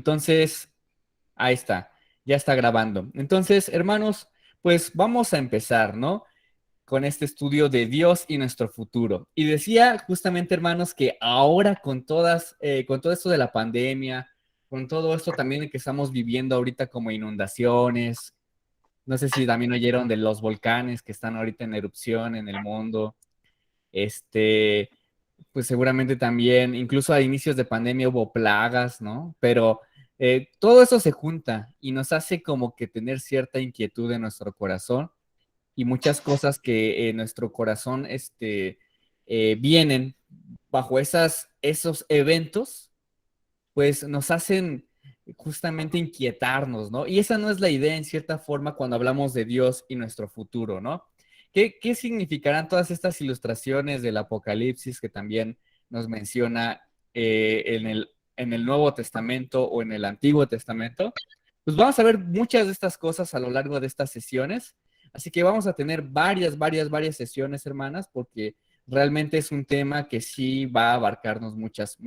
Entonces, ahí está, ya está grabando. Entonces, hermanos, pues vamos a empezar, ¿no? Con este estudio de Dios y nuestro futuro. Y decía justamente, hermanos, que ahora con todo esto de la pandemia, con todo esto también que estamos viviendo ahorita como inundaciones, no sé si también oyeron de los volcanes que están ahorita en erupción en el mundo, este, pues seguramente también, incluso a inicios de pandemia hubo plagas, ¿no? Pero todo eso se junta y nos hace como que tener cierta inquietud en nuestro corazón y muchas cosas que en nuestro corazón vienen bajo esos eventos, pues nos hacen justamente inquietarnos, ¿no? Y esa no es la idea en cierta forma cuando hablamos de Dios y nuestro futuro, ¿no? ¿Qué significarán todas estas ilustraciones del Apocalipsis que también nos menciona en el Nuevo Testamento o en el Antiguo Testamento? Pues vamos a ver muchas de estas cosas a lo largo de estas sesiones, así que vamos a tener varias sesiones, hermanas, porque realmente es un tema que sí va a abarcarnos muchas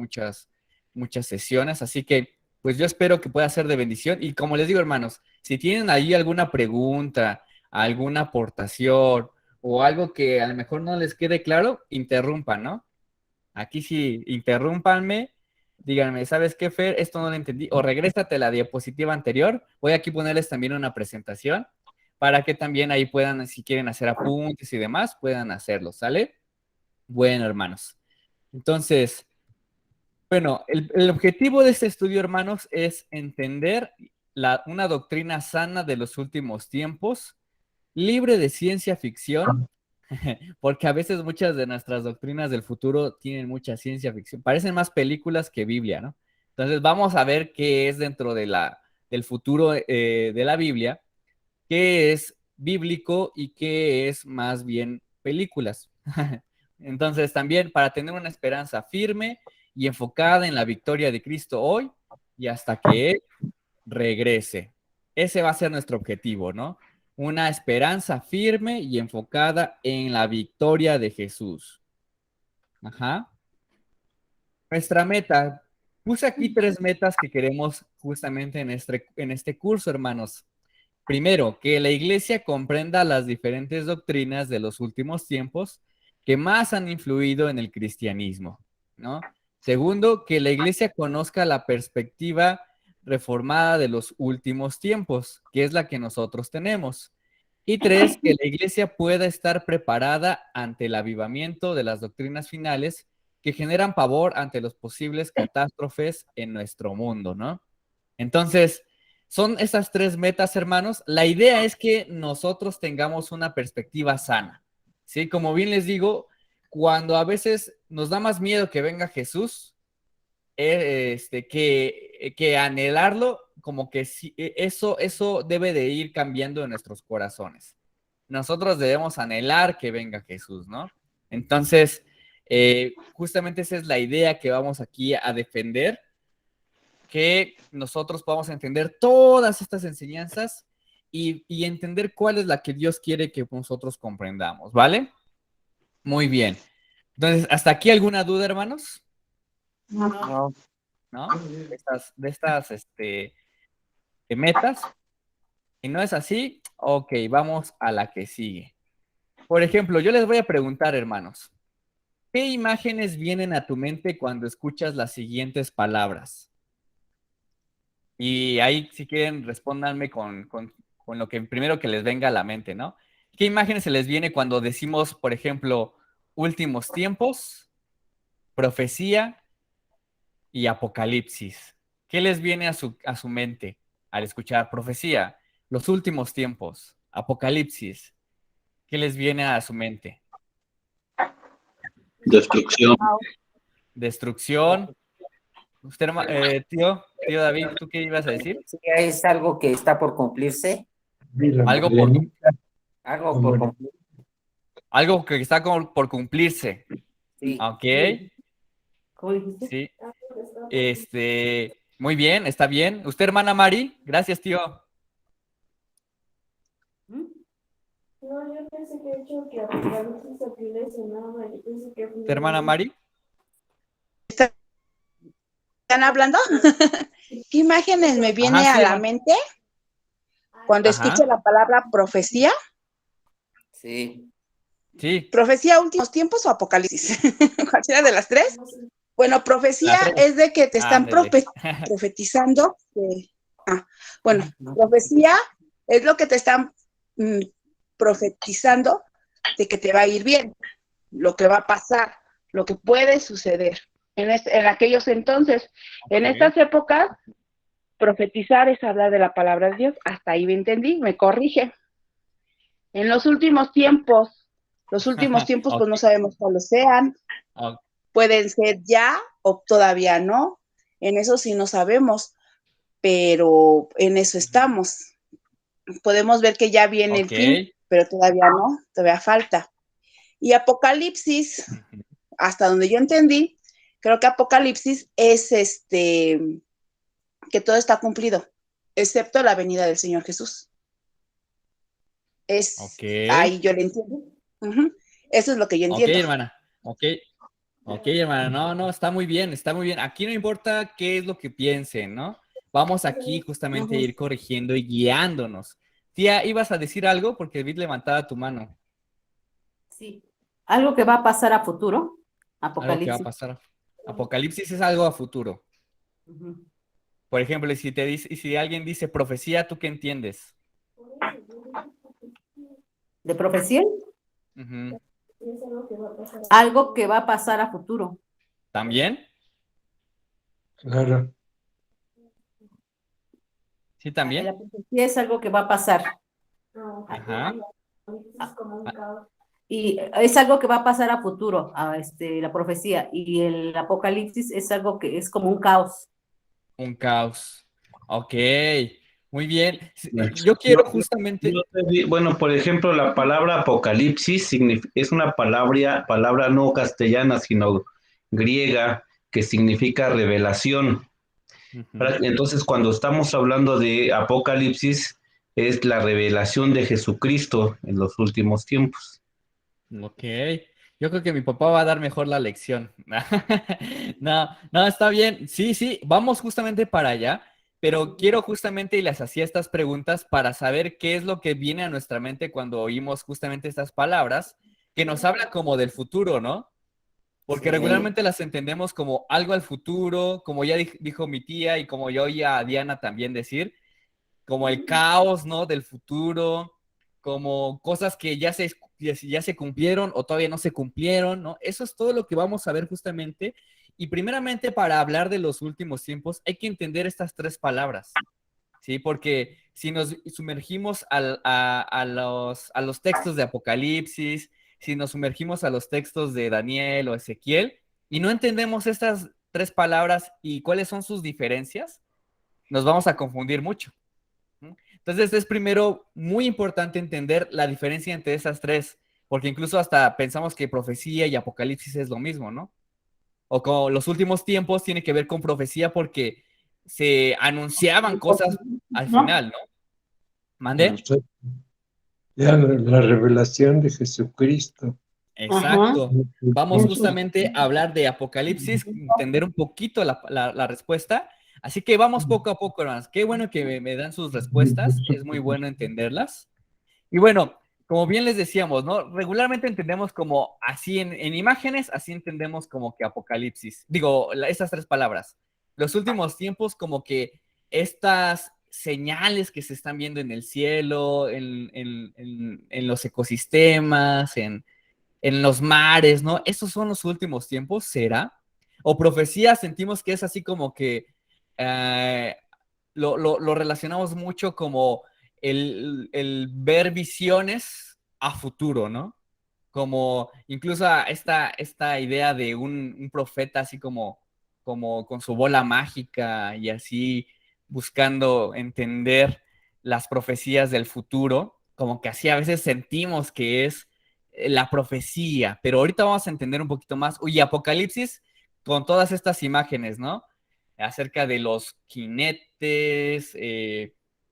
sesiones, así que pues yo espero que pueda ser de bendición y como les digo, hermanos, si tienen ahí alguna pregunta, alguna aportación o algo que a lo mejor no les quede claro, interrumpan, ¿no? Aquí sí, interrúmpanme, díganme, ¿sabes qué, Fer? Esto no lo entendí. O regrésate a la diapositiva anterior. Voy aquí a ponerles también una presentación para que también ahí puedan, si quieren hacer apuntes y demás, puedan hacerlo, ¿sale? Bueno, hermanos. Entonces, bueno, el objetivo de este estudio, hermanos, es entender una doctrina sana de los últimos tiempos, libre de ciencia ficción, porque a veces muchas de nuestras doctrinas del futuro tienen mucha ciencia ficción, parecen más películas que Biblia, ¿no? Entonces vamos a ver qué es dentro del futuro de la Biblia, qué es bíblico y qué es más bien películas. Entonces también para tener una esperanza firme y enfocada en la victoria de Cristo hoy y hasta que Él regrese. Ese va a ser nuestro objetivo, ¿no? Una esperanza firme y enfocada en la victoria de Jesús. Ajá. Nuestra meta. Puse aquí tres metas que queremos justamente en este curso, hermanos. Primero, que la iglesia comprenda las diferentes doctrinas de los últimos tiempos que más han influido en el cristianismo, ¿no? Segundo, que la iglesia conozca la perspectiva reformada de los últimos tiempos, que es la que nosotros tenemos. Y tres, que la iglesia pueda estar preparada ante el avivamiento de las doctrinas finales que generan pavor ante los posibles catástrofes en nuestro mundo, ¿no? Entonces, son esas tres metas, hermanos. La idea es que nosotros tengamos una perspectiva sana, ¿sí? Como bien les digo, cuando a veces nos da más miedo que venga Jesús, que anhelarlo, como que sí, eso debe de ir cambiando en nuestros corazones. Nosotros debemos anhelar que venga Jesús, ¿no? Entonces, justamente esa es la idea que vamos aquí a defender, que nosotros podamos entender todas estas enseñanzas y entender cuál es la que Dios quiere que nosotros comprendamos, ¿vale? Muy bien. Entonces, ¿hasta aquí alguna duda, hermanos? No. ¿No? De estas metas. Si no es así, ok, vamos a la que sigue. Por ejemplo, yo les voy a preguntar, hermanos, ¿qué imágenes vienen a tu mente cuando escuchas las siguientes palabras? Y ahí, si quieren, respóndanme con lo que primero que les venga a la mente, ¿no? ¿Qué imágenes se les viene cuando decimos, por ejemplo, últimos tiempos, profecía y apocalipsis? ¿Qué les viene a su mente al escuchar profecía, los últimos tiempos, apocalipsis? ¿Qué les viene a su mente? Destrucción. Destrucción. Usted, tío David, ¿tú qué ibas a decir? Sí, es algo que está por cumplirse. Algo por, Algo por cumplir. algo que está por cumplirse. Sí. Ok, sí. Muy bien, está bien. ¿Usted, hermana Mari? Gracias, tío. No, yo pensé que he hecho que Apocalipsis Aquiles sonaba, yo pensé que ¿Usted, hermana Mari? ¿Están hablando? ¿Qué imágenes me viene Ajá, a sí, la hermano. mente cuando escucho Ajá, la palabra profecía? Sí. sí, ¿Profecía últimos tiempos o apocalipsis? ¿Cualquiera de las tres? Bueno, profecía las tres. es de que te están Ándele. profetizando. Bueno, profecía es lo que te están mm, profetizando de que te va a ir bien, lo que va a pasar, lo que puede suceder. En aquellos entonces, en estas Ok. épocas, profetizar es hablar de la palabra de Dios. Hasta ahí me entendí, me corrige. En los últimos tiempos, pues Ok, no sabemos cuáles sean, ok, pueden ser ya o todavía no. En eso sí no sabemos, pero en eso estamos. Podemos ver que ya viene el ok. fin, pero todavía no, todavía falta. Y Apocalipsis, Ujú. hasta donde yo entendí, creo que Apocalipsis es que todo está cumplido, excepto la venida del Señor Jesús. Es Ok, ahí yo lo entiendo. Uh-huh. Eso es lo que yo ok, entiendo. hermana. Ok, ok, hermana. No, no, está muy bien, está muy bien. Aquí no importa qué es lo que piensen, ¿no? Vamos aquí justamente a Uh-huh. ir corrigiendo y guiándonos. Tía, ¿ibas a decir algo? Porque vi levantada tu mano. Sí. Algo que va a pasar a futuro, Algo que va a Apocalipsis. pasar. Apocalipsis es algo a futuro. Ujú. Por ejemplo, y si te dice, y si alguien dice profecía, ¿tú qué entiendes? De profecía, Ujú. algo que va a pasar a futuro. ¿También? Claro. ¿Sí, también? La profecía es algo que va a pasar. Ajá. Y es algo que va a pasar a futuro, la profecía. Y el Apocalipsis es algo que es como un caos. Un caos. Ok, muy bien. Yo No, quiero justamente, bueno, por ejemplo, la palabra apocalipsis es una palabra no castellana, sino griega, que significa revelación. ujú, Entonces, cuando estamos hablando de apocalipsis, es la revelación de Jesucristo en los últimos tiempos. ok. Yo creo que mi papá va a dar mejor la lección. No, no, está bien. Sí, sí, vamos justamente para allá, pero quiero justamente y les hacía estas preguntas para saber qué es lo que viene a nuestra mente cuando oímos justamente estas palabras que nos habla como del futuro, ¿no? Porque Sí. regularmente las entendemos como algo al futuro, como ya dijo mi tía y como yo oía a Diana también decir, como el caos, ¿no? Del futuro, como cosas que ya se cumplieron o todavía no se cumplieron, ¿no? Eso es todo lo que vamos a ver justamente. Y primeramente para hablar de los últimos tiempos hay que entender estas tres palabras, ¿sí? Porque si nos sumergimos a los textos de Apocalipsis, si nos sumergimos a los textos de Daniel o Ezequiel y no entendemos estas tres palabras y cuáles son sus diferencias, nos vamos a confundir mucho. Entonces es primero muy importante entender la diferencia entre esas tres, porque incluso hasta pensamos que profecía y apocalipsis es lo mismo, ¿no? O como los últimos tiempos tiene que ver con profecía porque se anunciaban cosas al ¿No? final, ¿no? ¿Mande? Ya la revelación de Jesucristo. Ajá. Exacto. Vamos justamente a hablar de Apocalipsis, entender un poquito la respuesta. Así que vamos poco a poco, hermanos. Qué bueno que me dan sus respuestas. Es muy bueno entenderlas. Y bueno, como bien les decíamos, ¿no? Regularmente entendemos como así en imágenes, así entendemos como que Apocalipsis. Digo, estas tres palabras. Los últimos tiempos, como que estas señales que se están viendo en el cielo, en los ecosistemas, en los mares, ¿no? ¿Esos son los últimos tiempos? ¿Será? O profecía sentimos que es así como que eh, lo relacionamos mucho como el ver visiones a futuro, ¿no? Como incluso esta idea de un profeta así como con su bola mágica y así buscando entender las profecías del futuro, como que así a veces sentimos que es la profecía, pero ahorita vamos a entender un poquito más. Oye, Apocalipsis con todas estas imágenes, ¿no? Acerca de los jinetes,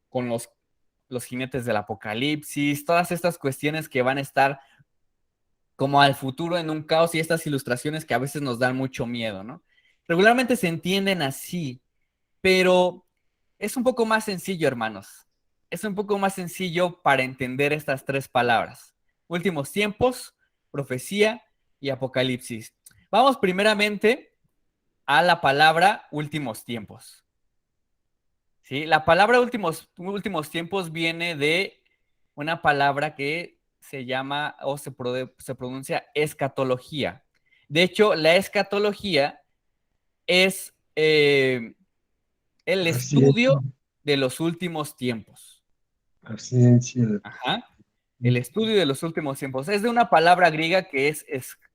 con los jinetes del Apocalipsis, todas estas cuestiones que van a estar como al futuro en un caos y estas ilustraciones que a veces nos dan mucho miedo, ¿no? Regularmente se entienden así, pero es un poco más sencillo, hermanos. Es un poco más sencillo para entender estas tres palabras. Últimos tiempos, profecía y apocalipsis. Vamos primeramente a la palabra últimos tiempos. ¿Sí? La palabra últimos tiempos viene de una palabra que se llama o se pronuncia escatología. De hecho, la escatología es el estudio de los últimos tiempos. Ajá. El estudio de los últimos tiempos. Es de una palabra griega que es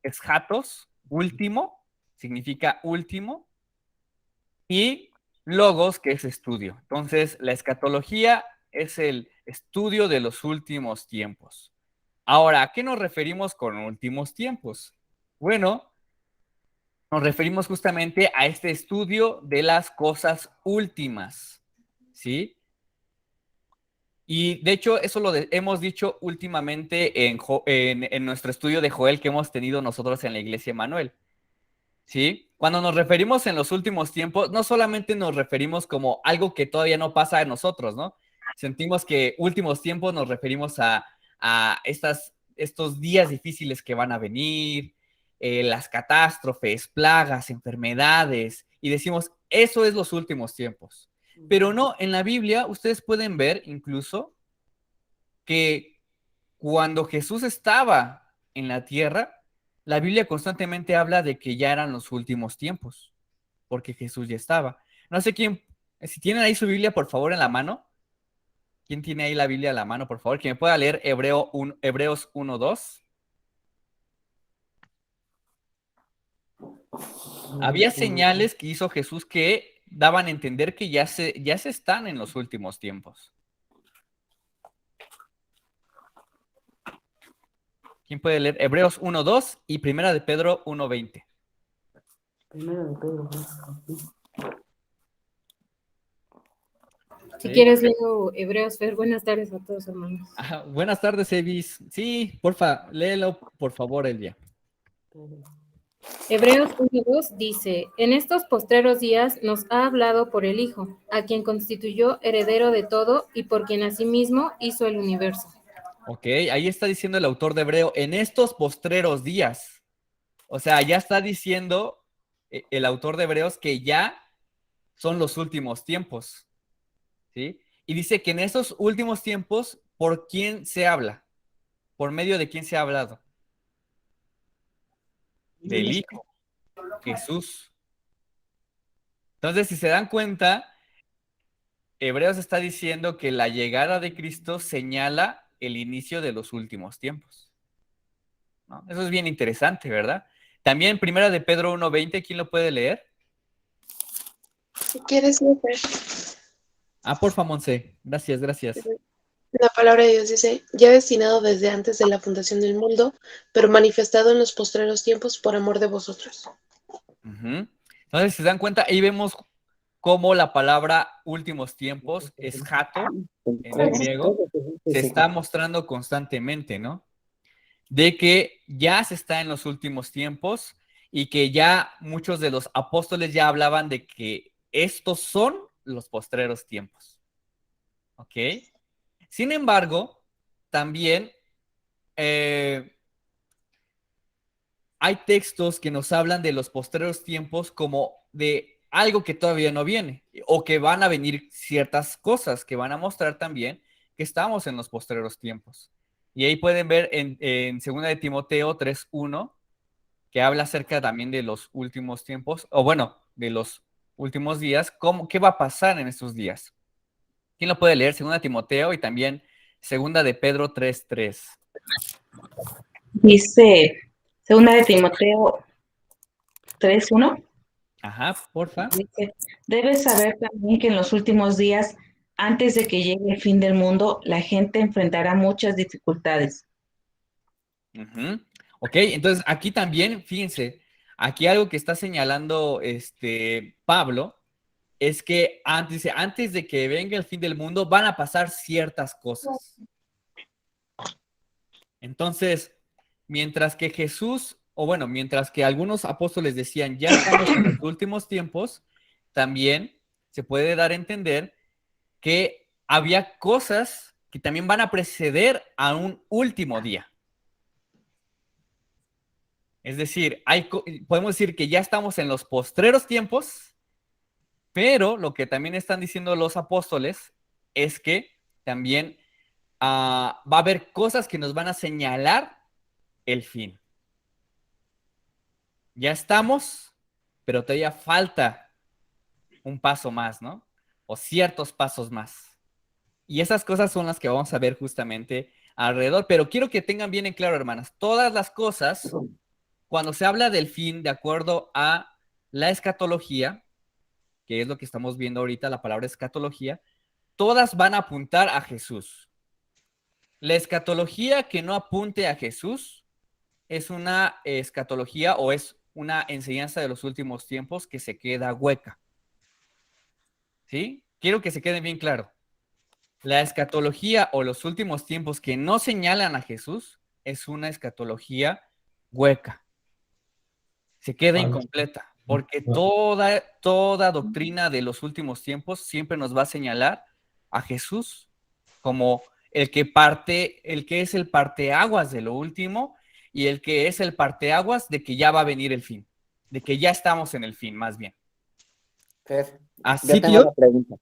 eschatos, último, significa último, y logos, que es estudio. Entonces, la escatología es el estudio de los últimos tiempos. Ahora, ¿a qué nos referimos con últimos tiempos? Bueno, nos referimos justamente a este estudio de las cosas últimas, ¿sí? Y de hecho, eso lo hemos dicho últimamente en nuestro estudio de Joel que hemos tenido nosotros en la Iglesia Emanuel, ¿sí? Cuando nos referimos en los últimos tiempos, no solamente nos referimos como algo que todavía no pasa en nosotros, ¿no? Sentimos que últimos tiempos nos referimos a estos días difíciles que van a venir, las catástrofes, plagas, enfermedades, y decimos, eso es los últimos tiempos. Pero no, en la Biblia ustedes pueden ver incluso que cuando Jesús estaba en la tierra, la Biblia constantemente habla de que ya eran los últimos tiempos, porque Jesús ya estaba. No sé quién, si tienen ahí su Biblia, por favor, en la mano. ¿Quién tiene ahí la Biblia en la mano, por favor? Que me pueda leer Hebreos 1:2. Había señales que hizo Jesús que daban a entender que ya se están en los últimos tiempos. ¿Quién puede leer Hebreos 1:2 y Primera de Pedro 1:20? Primero de Pedro. Si quieres, leo Hebreos, Fer. Buenas tardes a todos, hermanos. Buenas tardes, Evis. Sí, porfa, léelo, por favor, Elvia. Hebreos 1:2 dice, en estos postreros días nos ha hablado por el Hijo, a quien constituyó heredero de todo y por quien asimismo hizo el universo. Ok, ahí está diciendo el autor de Hebreo, en estos postreros días. O sea, ya está diciendo el autor de Hebreos que ya son los últimos tiempos. ¿Sí? Y dice que en esos últimos tiempos, ¿por quién se habla? ¿Por medio de quién se ha hablado? Del Hijo, Jesús. Entonces, si se dan cuenta, Hebreos está diciendo que la llegada de Cristo señala el inicio de los últimos tiempos, ¿no? Eso es bien interesante, ¿verdad? También Primera de Pedro 1:20, ¿quién lo puede leer? Si quieres, Fer. Porfa, Monse. Gracias. La palabra de Dios dice, ya destinado desde antes de la fundación del mundo, pero manifestado en los postreros tiempos por amor de vosotros. Entonces, si se dan cuenta, ahí vemos cómo la palabra últimos tiempos, eschato, en el griego, se está mostrando constantemente, ¿no? De que ya se está en los últimos tiempos y que ya muchos de los apóstoles ya hablaban de que estos son los postreros tiempos. ¿Ok? Sin embargo, también hay textos que nos hablan de los postreros tiempos como de algo que todavía no viene, o que van a venir ciertas cosas que van a mostrar también que estamos en los postreros tiempos. Y ahí pueden ver en 2 de Timoteo 3:1, que habla acerca también de los últimos tiempos, o bueno, de los últimos días, qué va a pasar en estos días. ¿Quién lo puede leer? 2 de Timoteo y también 2 de Pedro 3:3. Dice 2 de Timoteo 3:1. Ajá, porfa. Dice, debes saber también que en los últimos días, antes de que llegue el fin del mundo, la gente enfrentará muchas dificultades. Ok, entonces aquí también, fíjense, aquí algo que está señalando Pablo es que antes de que venga el fin del mundo van a pasar ciertas cosas. Entonces, mientras que Jesús, o bueno, mientras que algunos apóstoles decían, ya estamos en los últimos tiempos, también se puede dar a entender que había cosas que también van a preceder a un último día. Es decir, podemos decir que ya estamos en los postreros tiempos, pero lo que también están diciendo los apóstoles es que también va a haber cosas que nos van a señalar el fin. Ya estamos, pero todavía falta un paso más, ¿no? O ciertos pasos más. Y esas cosas son las que vamos a ver justamente alrededor. Pero quiero que tengan bien en claro, hermanas, todas las cosas, cuando se habla del fin, de acuerdo a la escatología, que es lo que estamos viendo ahorita, la palabra escatología, todas van a apuntar a Jesús. La escatología que no apunte a Jesús es una escatología o es una enseñanza de los últimos tiempos que se queda hueca. ¿Sí? Quiero que se quede bien claro. La escatología o los últimos tiempos que no señalan a Jesús es una escatología hueca. Se queda incompleta, porque toda doctrina de los últimos tiempos siempre nos va a señalar a Jesús como el que es el parteaguas de lo último y el que es el parteaguas de que ya va a venir el fin, de que ya estamos en el fin, más bien. Fer, ¿Así, yo tengo tío? una pregunta.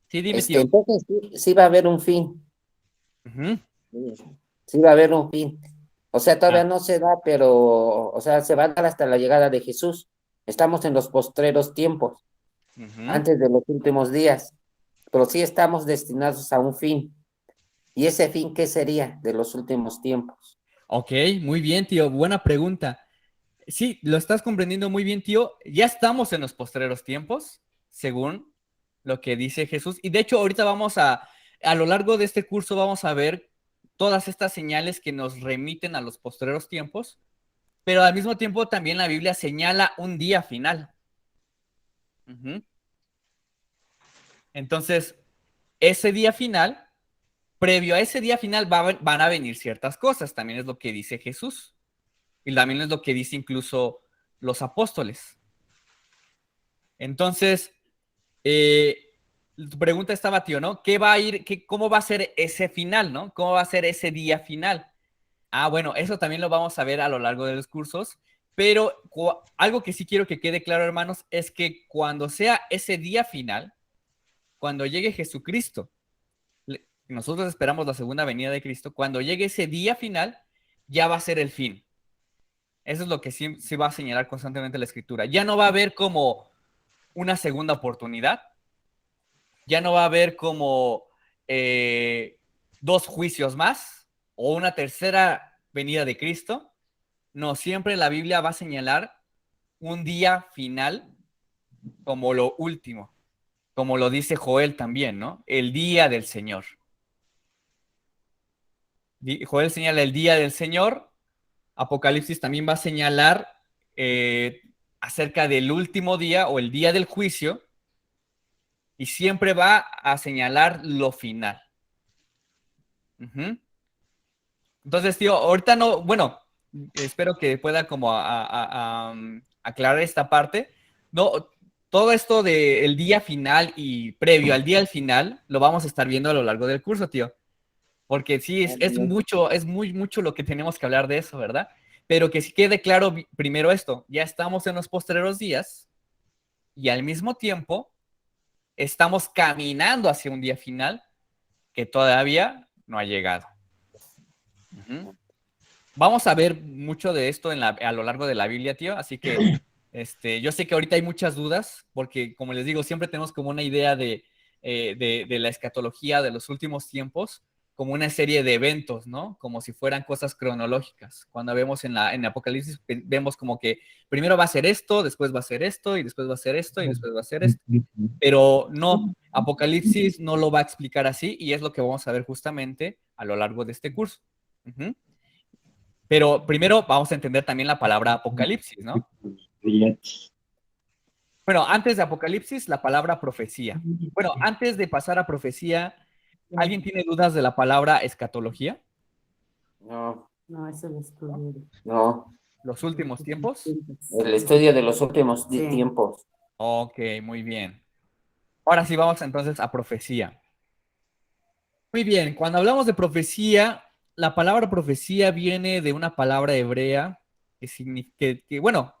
Sí, dime, tío. Entonces sí va a haber un fin. Ujú. Sí va a haber un fin. O sea, todavía no se da, pero, o sea, se va a dar hasta la llegada de Jesús. Estamos en los postreros tiempos, Ujú. antes de los últimos días, pero sí estamos destinados a un fin. ¿Y ese fin qué sería de los últimos tiempos? Ok, muy bien, tío. Buena pregunta. Sí, lo estás comprendiendo muy bien, tío. Ya estamos en los postreros tiempos, según lo que dice Jesús. Y de hecho, ahorita a lo largo de este curso vamos a ver todas estas señales que nos remiten a los postreros tiempos, pero al mismo tiempo también la Biblia señala un día final. Ujú. Entonces, ese día final, previo a ese día final van a venir ciertas cosas, también es lo que dice Jesús. Y también es lo que dice incluso los apóstoles. Entonces, tu pregunta estaba, tío, ¿no? ¿Cómo va a ser ese final, ¿no? ¿Cómo va a ser ese día final? Ah, bueno, eso también lo vamos a ver a lo largo de los cursos, pero algo que sí quiero que quede claro, hermanos, es que cuando sea ese día final, cuando llegue Jesucristo, nosotros esperamos la segunda venida de Cristo, cuando llegue ese día final, ya va a ser el fin. Eso es lo que sí va a señalar constantemente la Escritura. Ya no va a haber como una segunda oportunidad, ya no va a haber como dos juicios más o una tercera venida de Cristo. No, siempre la Biblia va a señalar un día final como lo último, como lo dice Joel también, ¿no? El día del Señor. Joel señala el día del Señor, Apocalipsis también va a señalar acerca del último día o el día del juicio, y siempre va a señalar lo final. Entonces, tío, ahorita no, bueno, espero que pueda como aclarar esta parte. No, todo esto del día final y previo al día al final lo vamos a estar viendo a lo largo del curso, tío. Porque sí, es mucho lo que tenemos que hablar de eso, ¿verdad? Pero que sí quede claro primero esto, ya estamos en los postreros días y al mismo tiempo estamos caminando hacia un día final que todavía no ha llegado. Vamos a ver mucho de esto a lo largo de la Biblia, tío, así que yo sé que ahorita hay muchas dudas, porque como les digo, siempre tenemos como una idea de la escatología de los últimos tiempos, como una serie de eventos, ¿no? Como si fueran cosas cronológicas. Cuando vemos en Apocalipsis, vemos como que primero va a ser esto, después va a ser esto, y después va a ser esto, y después va a ser esto. Pero no, Apocalipsis no lo va a explicar así, y es lo que vamos a ver justamente a lo largo de este curso. Pero primero vamos a entender también la palabra apocalipsis, ¿no? Bueno, antes de apocalipsis, la palabra profecía. Bueno, antes de pasar a profecía, ¿alguien tiene dudas de la palabra escatología? No, No, eso lo estudio. no. ¿Los últimos tiempos? El estudio de los últimos Sí. tiempos. Ok, muy bien. Ahora sí, vamos entonces a profecía. Muy bien, cuando hablamos de profecía, la palabra profecía viene de una palabra hebrea que significa, bueno,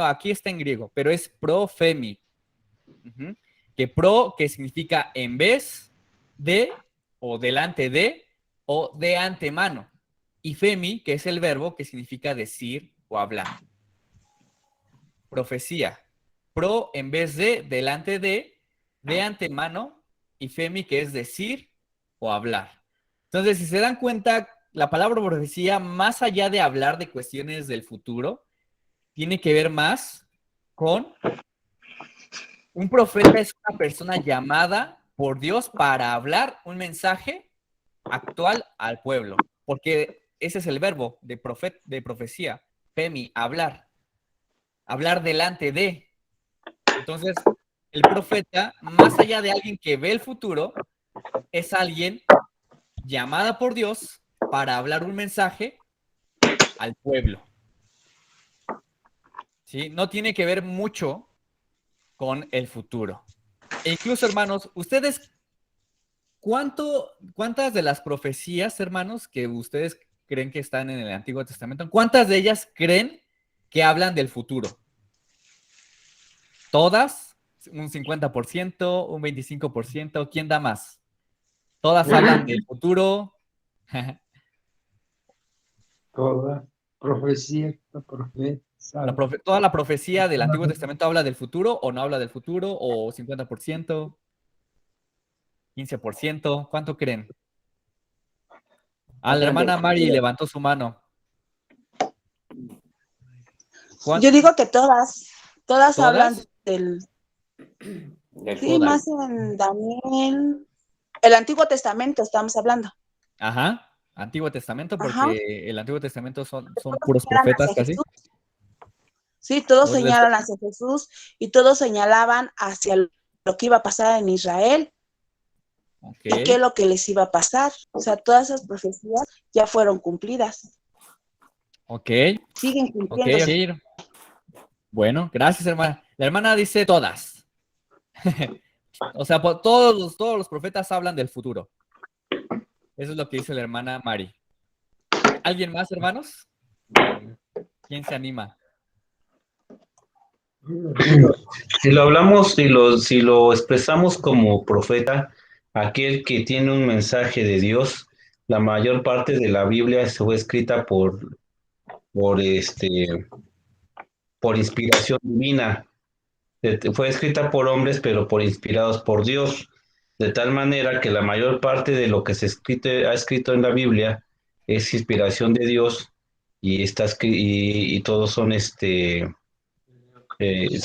aquí está en griego, pero es profemi. Ujú. Que significa en vez de, o delante de, o de antemano. Y femi, que es el verbo que significa decir o hablar. Profecía. Pro en vez de, delante de antemano, y femi, que es decir o hablar. Entonces, si se dan cuenta, la palabra profecía, más allá de hablar de cuestiones del futuro, tiene que ver más con un profeta. Es una persona llamada por Dios para hablar un mensaje actual al pueblo, porque ese es el verbo de profecía, femi, hablar, hablar delante de. Entonces, el profeta, más allá de alguien que ve el futuro, es alguien llamada por Dios para hablar un mensaje al pueblo. ¿Sí? No tiene que ver mucho con el futuro. E incluso, hermanos, ustedes, ¿cuántas de las profecías, hermanos, que ustedes creen que están en el Antiguo Testamento, cuántas de ellas creen que hablan del futuro? ¿Todas? ¿Un 50%? ¿Un 25%? ¿Quién da más? ¿Todas hablan del futuro? Toda profecía, ¿Toda la profecía del Antiguo Testamento habla del futuro o no habla del futuro? ¿O 50%? ¿15%? ¿Cuánto creen? La hermana Mari levantó su mano. Yo digo que todas hablan ¿Todas? del, sí, Todas. más en Daniel, el Antiguo Testamento estamos hablando. Ajá, Antiguo Testamento, Ajá. porque el Antiguo Testamento son puros profetas casi. Sí, todos O después- señalan hacia Jesús y todos señalaban hacia lo que iba a pasar en Israel Ok, y qué es lo que les iba a pasar. O sea, todas esas profecías ya fueron cumplidas, ok, siguen ok, cumpliéndose. ok. Bueno, gracias, hermana. La hermana dice todas. O sea, todos los profetas hablan del futuro. Eso es lo que dice la hermana Mari. ¿Alguien más, hermanos? ¿Quién se anima? Si lo hablamos, si lo expresamos como profeta, aquel que tiene un mensaje de Dios, la mayor parte de la Biblia fue escrita por, por inspiración divina. Fue escrita por hombres, pero por inspirados por Dios, de tal manera que la mayor parte de lo que ha escrito en la Biblia es inspiración de Dios y todos son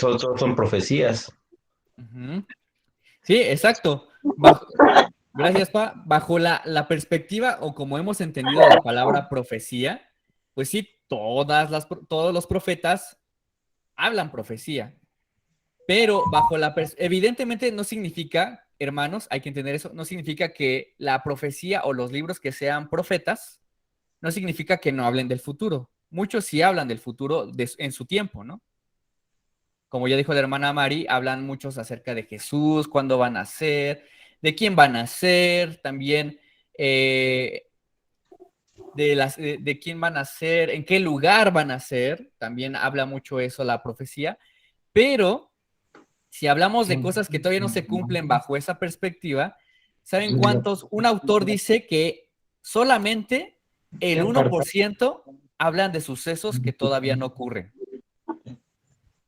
todos son profecías. Ujú. Sí, exacto. Gracias, Pa. Bajo la perspectiva o como hemos entendido la palabra profecía, pues sí, todos los profetas hablan profecía, pero evidentemente no significa, hermanos, hay que entender eso, no significa que la profecía o los libros que sean profetas, no significa que no hablen del futuro. Muchos sí hablan del futuro en su tiempo, ¿no? Como ya dijo la hermana Mari, hablan muchos acerca de Jesús, cuándo van a ser, de quién van a ser, también de quién van a ser, en qué lugar van a ser, también habla mucho eso la profecía, pero si hablamos de cosas que todavía no se cumplen bajo esa perspectiva, ¿saben cuántos? Un autor dice que solamente el 1% hablan de sucesos que todavía no ocurren.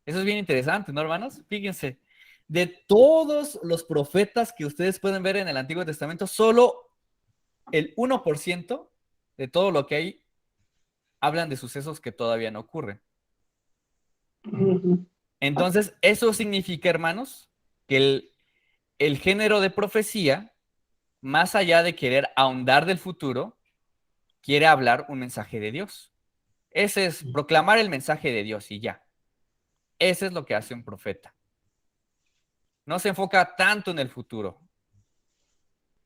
Eso es bien interesante, ¿no, hermanos? Fíjense, de todos los profetas que ustedes pueden ver en el Antiguo Testamento, solo el 1% de todo lo que hay hablan de sucesos que todavía no ocurren. Entonces, eso significa, hermanos, que el género de profecía, más allá de querer ahondar del futuro, quiere hablar un mensaje de Dios. Ese es proclamar el mensaje de Dios y ya. Ese es lo que hace un profeta. No se enfoca tanto en el futuro,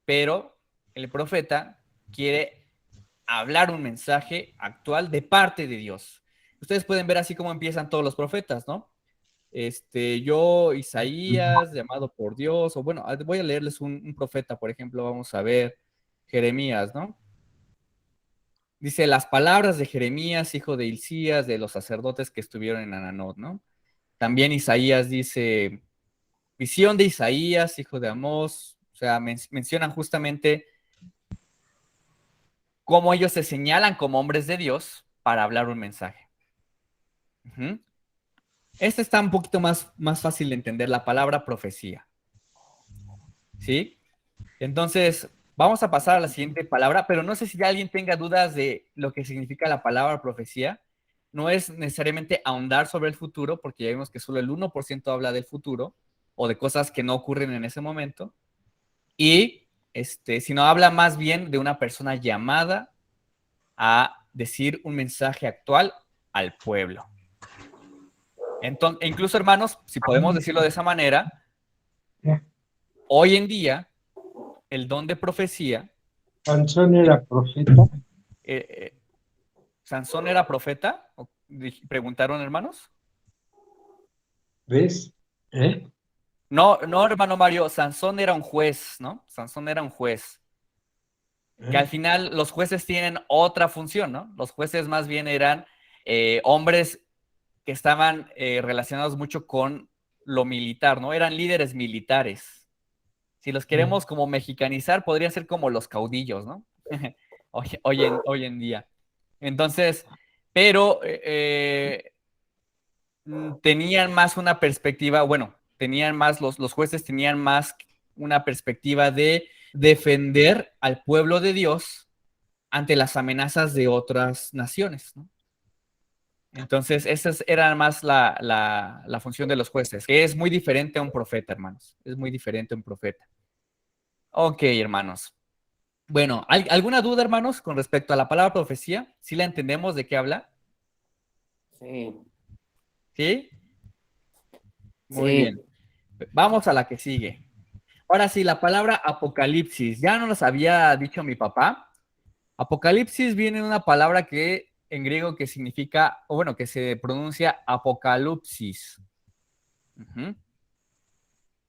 pero el profeta quiere hablar un mensaje actual de parte de Dios. Ustedes pueden ver así cómo empiezan todos los profetas, ¿no? yo, Isaías, llamado por Dios, o bueno, voy a leerles un profeta, por ejemplo, vamos a ver Jeremías, ¿no? Dice, las palabras de Jeremías, hijo de Hilcías, de los sacerdotes que estuvieron en Ananot, ¿no? También Isaías dice, visión de Isaías, hijo de Amós, o sea, mencionan justamente cómo ellos se señalan como hombres de Dios para hablar un mensaje. Este está un poquito más fácil de entender, la palabra profecía. ¿Sí? Entonces, vamos a pasar a la siguiente palabra, pero no sé si alguien tenga dudas de lo que significa la palabra profecía. No es necesariamente ahondar sobre el futuro, porque ya vimos que solo el 1% habla del futuro o de cosas que no ocurren en ese momento. Y sino habla más bien de una persona llamada a decir un mensaje actual al pueblo. Entonces, incluso, hermanos, si podemos decirlo de esa manera, hoy en día, el don de profecía. ¿Sansón era profeta? ¿Sansón era profeta? ¿Preguntaron, hermanos? ¿Ves? No, hermano Mario, Sansón era un juez, ¿no? Sansón era un juez. Que al final los jueces tienen otra función, ¿no? Los jueces más bien eran hombres que estaban relacionados mucho con lo militar, ¿no? Eran líderes militares. Si los queremos como mexicanizar, podría ser como los caudillos, ¿no? hoy en día. Entonces, pero tenían más una perspectiva, bueno, tenían más, los jueces tenían más una perspectiva de defender al pueblo de Dios ante las amenazas de otras naciones, ¿no? Entonces, esa era más la función de los jueces, que es muy diferente a un profeta, hermanos. Es muy diferente a un profeta. Ok, hermanos. Bueno, ¿alguna duda, hermanos, con respecto a la palabra profecía? ¿Sí la entendemos de qué habla? Sí. ¿Sí? Muy bien. Vamos a la que sigue. Ahora sí, la palabra apocalipsis. Ya no nos había dicho mi papá. Apocalipsis viene de una palabra que en griego que significa, o bueno, que se pronuncia apocalipsis.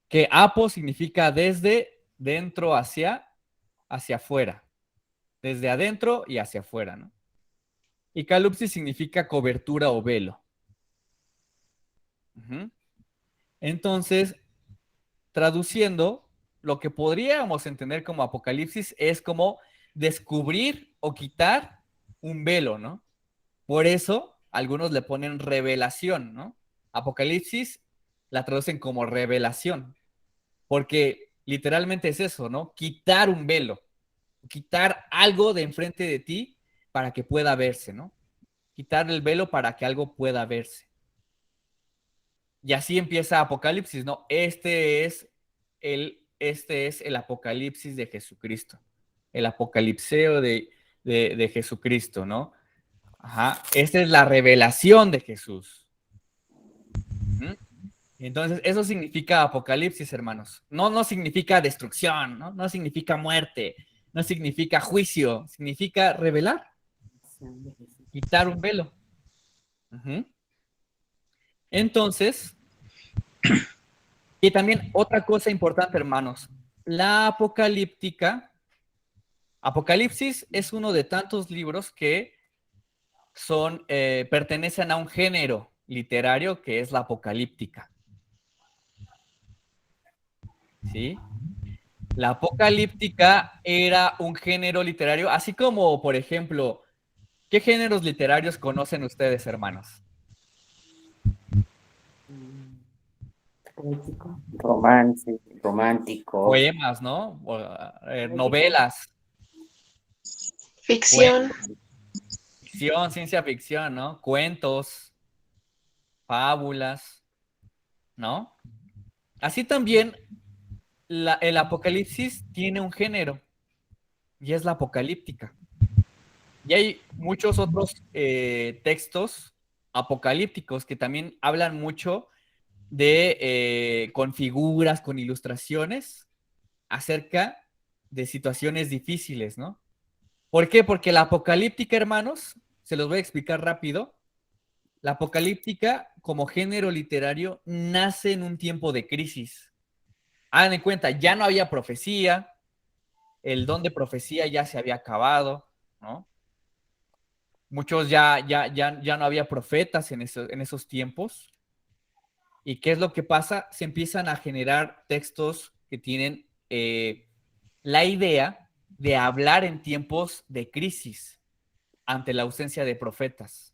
Que apo significa desde dentro hacia afuera. Desde adentro y hacia afuera, ¿no? Y calupsis significa cobertura o velo. Entonces, traduciendo, lo que podríamos entender como apocalipsis es como descubrir o quitar un velo, ¿no? Por eso, algunos le ponen revelación, ¿no? Apocalipsis la traducen como revelación, porque literalmente es eso, ¿no? Quitar un velo, quitar algo de enfrente de ti para que pueda verse, ¿no? Quitar el velo para que algo pueda verse. Y así empieza Apocalipsis, ¿no? Este es el Apocalipsis de Jesucristo, el apocalipseo de Jesucristo, ¿no? Ajá, esta es la revelación de Jesús. Entonces, eso significa Apocalipsis, hermanos. No significa destrucción, ¿no? No significa muerte, no significa juicio, significa revelar, quitar un velo. Entonces, y también otra cosa importante, hermanos, la Apocalipsis es uno de tantos libros que pertenecen a un género literario que es la apocalíptica. ¿Sí? La apocalíptica era un género literario, así como, por ejemplo, ¿qué géneros literarios conocen ustedes, hermanos? Romántico. Poemas, ¿no? Novelas. Ficción. Ficción, ciencia ficción, ¿no? Cuentos, fábulas, ¿no? Así también el Apocalipsis tiene un género y es la apocalíptica. Y hay muchos otros textos apocalípticos que también hablan mucho con figuras, con ilustraciones acerca de situaciones difíciles, ¿no? ¿Por qué? Porque la apocalíptica, hermanos, se los voy a explicar rápido. la apocalíptica como género literario nace en un tiempo de crisis. Hagan en cuenta, ya no había profecía, el don de profecía ya se había acabado, ¿no? Muchos ya no había profetas en esos tiempos. ¿Y qué es lo que pasa? Se empiezan a generar textos que tienen la idea de hablar en tiempos de crisis ante la ausencia de profetas.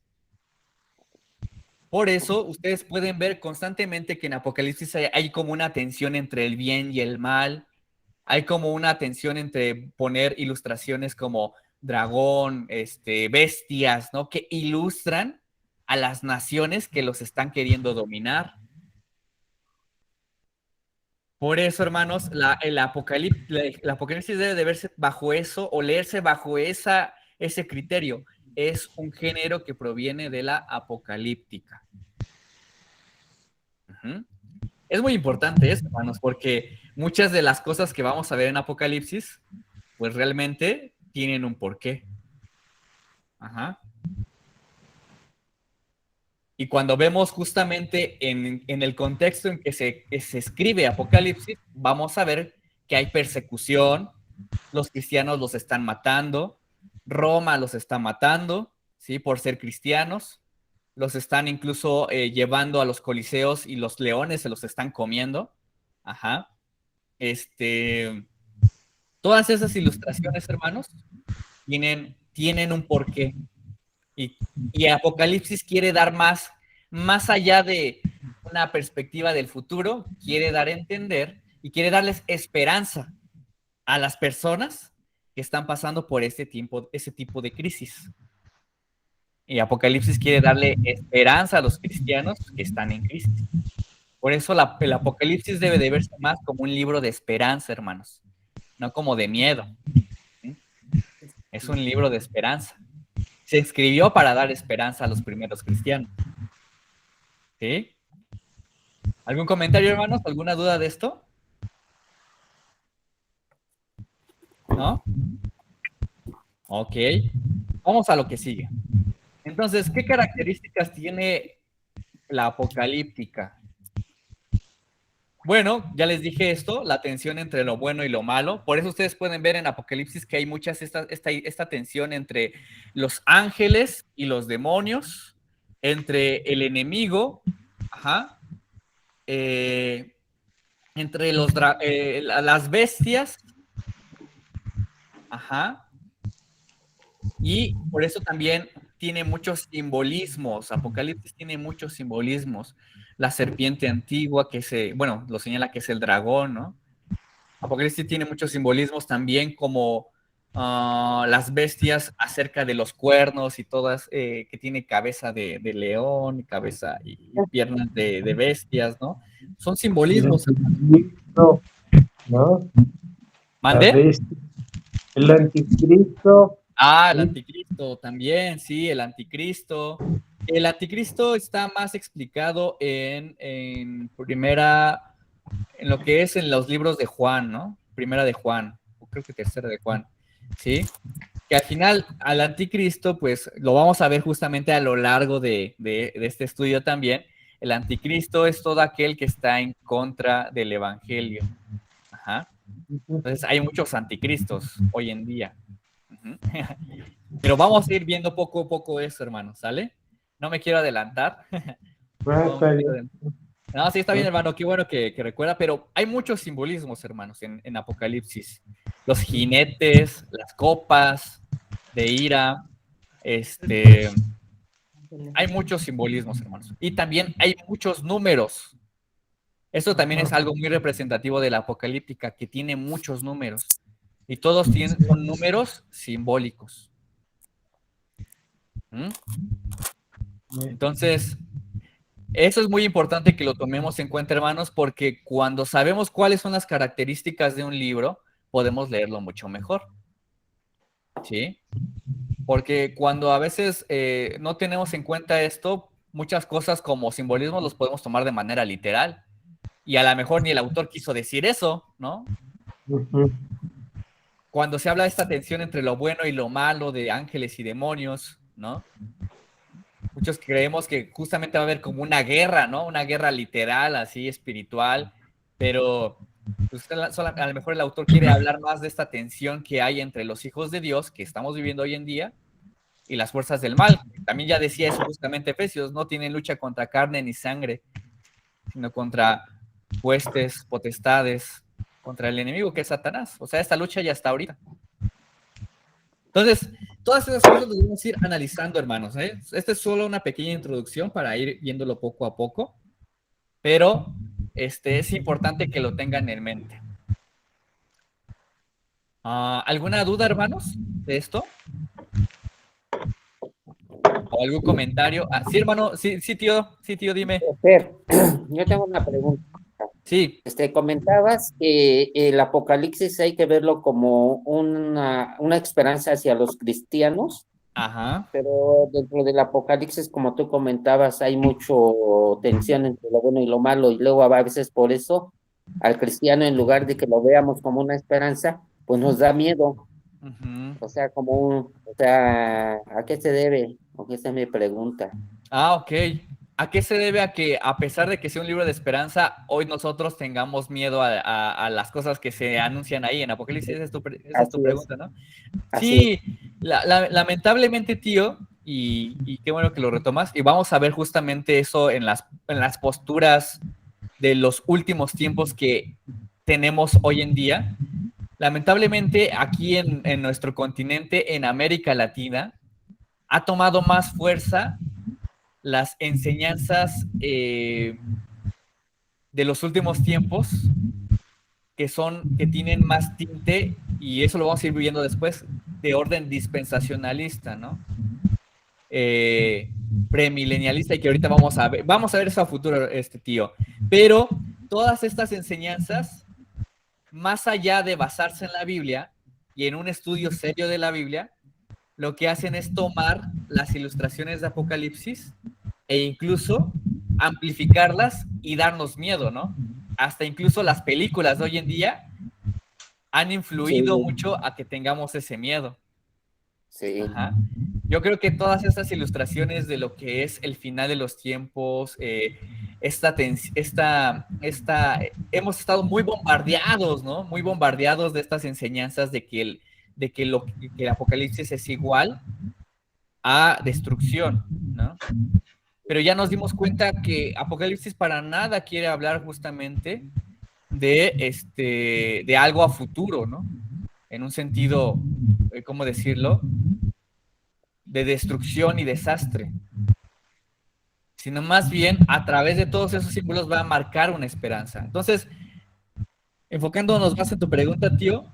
Por eso ustedes pueden ver constantemente que en Apocalipsis hay como una tensión entre el bien y el mal. Hay como una tensión entre poner ilustraciones como dragón, bestias, ¿no? Que ilustran a las naciones que los están queriendo dominar. Por eso, hermanos, el Apocalipsis debe de verse bajo eso o leerse bajo ese criterio. Es un género que proviene de la apocalíptica. Es muy importante eso, hermanos, porque muchas de las cosas que vamos a ver en Apocalipsis, pues realmente tienen un porqué. Ajá. Y cuando vemos justamente en el contexto en que se escribe Apocalipsis, vamos a ver que hay persecución, los cristianos los están matando, Roma los está matando, ¿sí? Por ser cristianos, los están incluso llevando a los coliseos y los leones se los están comiendo. Ajá. Todas esas ilustraciones, hermanos, tienen un porqué. Y Apocalipsis quiere dar más allá de una perspectiva del futuro, quiere dar a entender y quiere darles esperanza a las personas que están pasando por ese tipo de crisis. Y Apocalipsis quiere darle esperanza a los cristianos que están en crisis. Por eso el Apocalipsis debe de verse más como un libro de esperanza, hermanos, no como de miedo. ¿Sí? Es un libro de esperanza. Se escribió para dar esperanza a los primeros cristianos. ¿Sí? ¿Algún comentario, hermanos? ¿Alguna duda de esto? ¿No? Ok. Vamos a lo que sigue. Entonces, ¿qué características tiene la apocalíptica? Bueno, ya les dije esto, la tensión entre lo bueno y lo malo. Por eso ustedes pueden ver en Apocalipsis que hay esta tensión entre los ángeles y los demonios, entre el enemigo, entre las bestias, y por eso también tiene muchos simbolismos. Apocalipsis tiene muchos simbolismos. La serpiente antigua, lo señala que es el dragón, ¿no? Apocalipsis tiene muchos simbolismos también, como las bestias acerca de los cuernos y todas, que tiene cabeza de león, cabeza y piernas de bestias, ¿no? Son simbolismos. ¿No? ¿Mande? El anticristo. El anticristo también, sí, el anticristo. El anticristo está más explicado en lo que es en los libros de Juan, ¿no? Primera de Juan, o creo que tercera de Juan, ¿sí? Que al final, al anticristo, pues lo vamos a ver justamente a lo largo de este estudio también. El anticristo es todo aquel que está en contra del evangelio. Entonces hay muchos anticristos hoy en día. Pero vamos a ir viendo poco a poco eso, hermano, ¿sale? No me quiero adelantar. No, sí, está bien, hermano, qué bueno que recuerda, pero hay muchos simbolismos, hermanos, en Apocalipsis. Los jinetes, las copas de ira, hay muchos simbolismos, hermanos. Y también hay muchos números. Eso también es algo muy representativo de la apocalíptica, que tiene muchos números. Y todos son números simbólicos. Entonces, eso es muy importante que lo tomemos en cuenta, hermanos, porque cuando sabemos cuáles son las características de un libro, podemos leerlo mucho mejor. ¿Sí? Porque cuando a veces no tenemos en cuenta esto, muchas cosas como simbolismos los podemos tomar de manera literal. Y a lo mejor ni el autor quiso decir eso, ¿no? Cuando se habla de esta tensión entre lo bueno y lo malo, de ángeles y demonios, ¿no? Muchos creemos que justamente va a haber como una guerra, ¿no? Una guerra literal, así, espiritual, pero pues, a lo mejor el autor quiere hablar más de esta tensión que hay entre los hijos de Dios que estamos viviendo hoy en día y las fuerzas del mal. También ya decía eso justamente Efesios, no tienen lucha contra carne ni sangre, sino contra huestes, potestades, contra el enemigo que es Satanás. O sea, esta lucha ya está ahorita. Entonces, todas esas cosas las vamos a ir analizando, hermanos, ¿eh? Esta es solo una pequeña introducción para ir viéndolo poco a poco, pero es importante que lo tengan en mente. ¿Alguna duda, hermanos, de esto? ¿O algún comentario? Sí, hermano, sí, tío, dime. Fer, yo tengo una pregunta. Sí. Comentabas que el Apocalipsis hay que verlo como una esperanza hacia los cristianos. Ajá. Pero dentro del Apocalipsis, como tú comentabas, hay mucho tensión entre lo bueno y lo malo, y luego a veces por eso al cristiano, en lugar de que lo veamos como una esperanza, pues nos da miedo. O sea, ¿a qué se debe? O esa es mi pregunta. Ok. ¿A qué se debe a que, a pesar de que sea un libro de esperanza, hoy nosotros tengamos miedo a las cosas que se anuncian ahí en Apocalipsis? Esa es tu pregunta, ¿no? Sí, lamentablemente, tío, y qué bueno que lo retomas, y vamos a ver justamente eso en las posturas de los últimos tiempos que tenemos hoy en día. Lamentablemente, aquí en nuestro continente, en América Latina, ha tomado más fuerza las enseñanzas de los últimos tiempos que tienen más tinte, y eso lo vamos a ir viendo después, de orden dispensacionalista, ¿no? Premilenialista, y que ahorita vamos a ver eso a futuro, tío. Pero todas estas enseñanzas, más allá de basarse en la Biblia y en un estudio serio de la Biblia, lo que hacen es tomar las ilustraciones de Apocalipsis e incluso amplificarlas y darnos miedo, ¿no? Hasta incluso las películas de hoy en día han influido mucho a que tengamos ese miedo. Sí. Ajá. Yo creo que todas estas ilustraciones de lo que es el final de los tiempos, hemos estado muy bombardeados, ¿no? Muy bombardeados de estas enseñanzas de que el Apocalipsis es igual a destrucción, ¿no? Pero ya nos dimos cuenta que Apocalipsis para nada quiere hablar justamente de algo a futuro, ¿no? En un sentido, ¿cómo decirlo? De destrucción y desastre, sino más bien a través de todos esos símbolos va a marcar una esperanza. Entonces, enfocándonos más en tu pregunta, tío,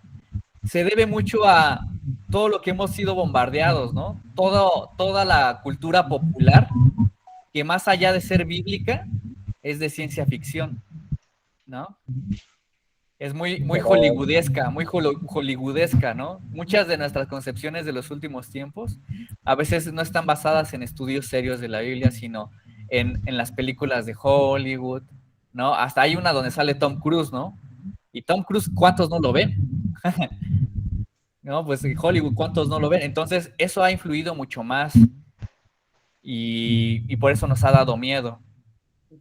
se debe mucho a todo lo que hemos sido bombardeados, ¿no? Toda la cultura popular, que más allá de ser bíblica, es de ciencia ficción, ¿no? Es muy hollywoodesca, ¿no? Muchas de nuestras concepciones de los últimos tiempos a veces no están basadas en estudios serios de la Biblia, sino en las películas de Hollywood, ¿no? Hasta hay una donde sale Tom Cruise, ¿no? Y Tom Cruise, ¿cuántos no lo ven? No, pues en Hollywood, ¿cuántos no lo ven? Entonces, eso ha influido mucho más y por eso nos ha dado miedo.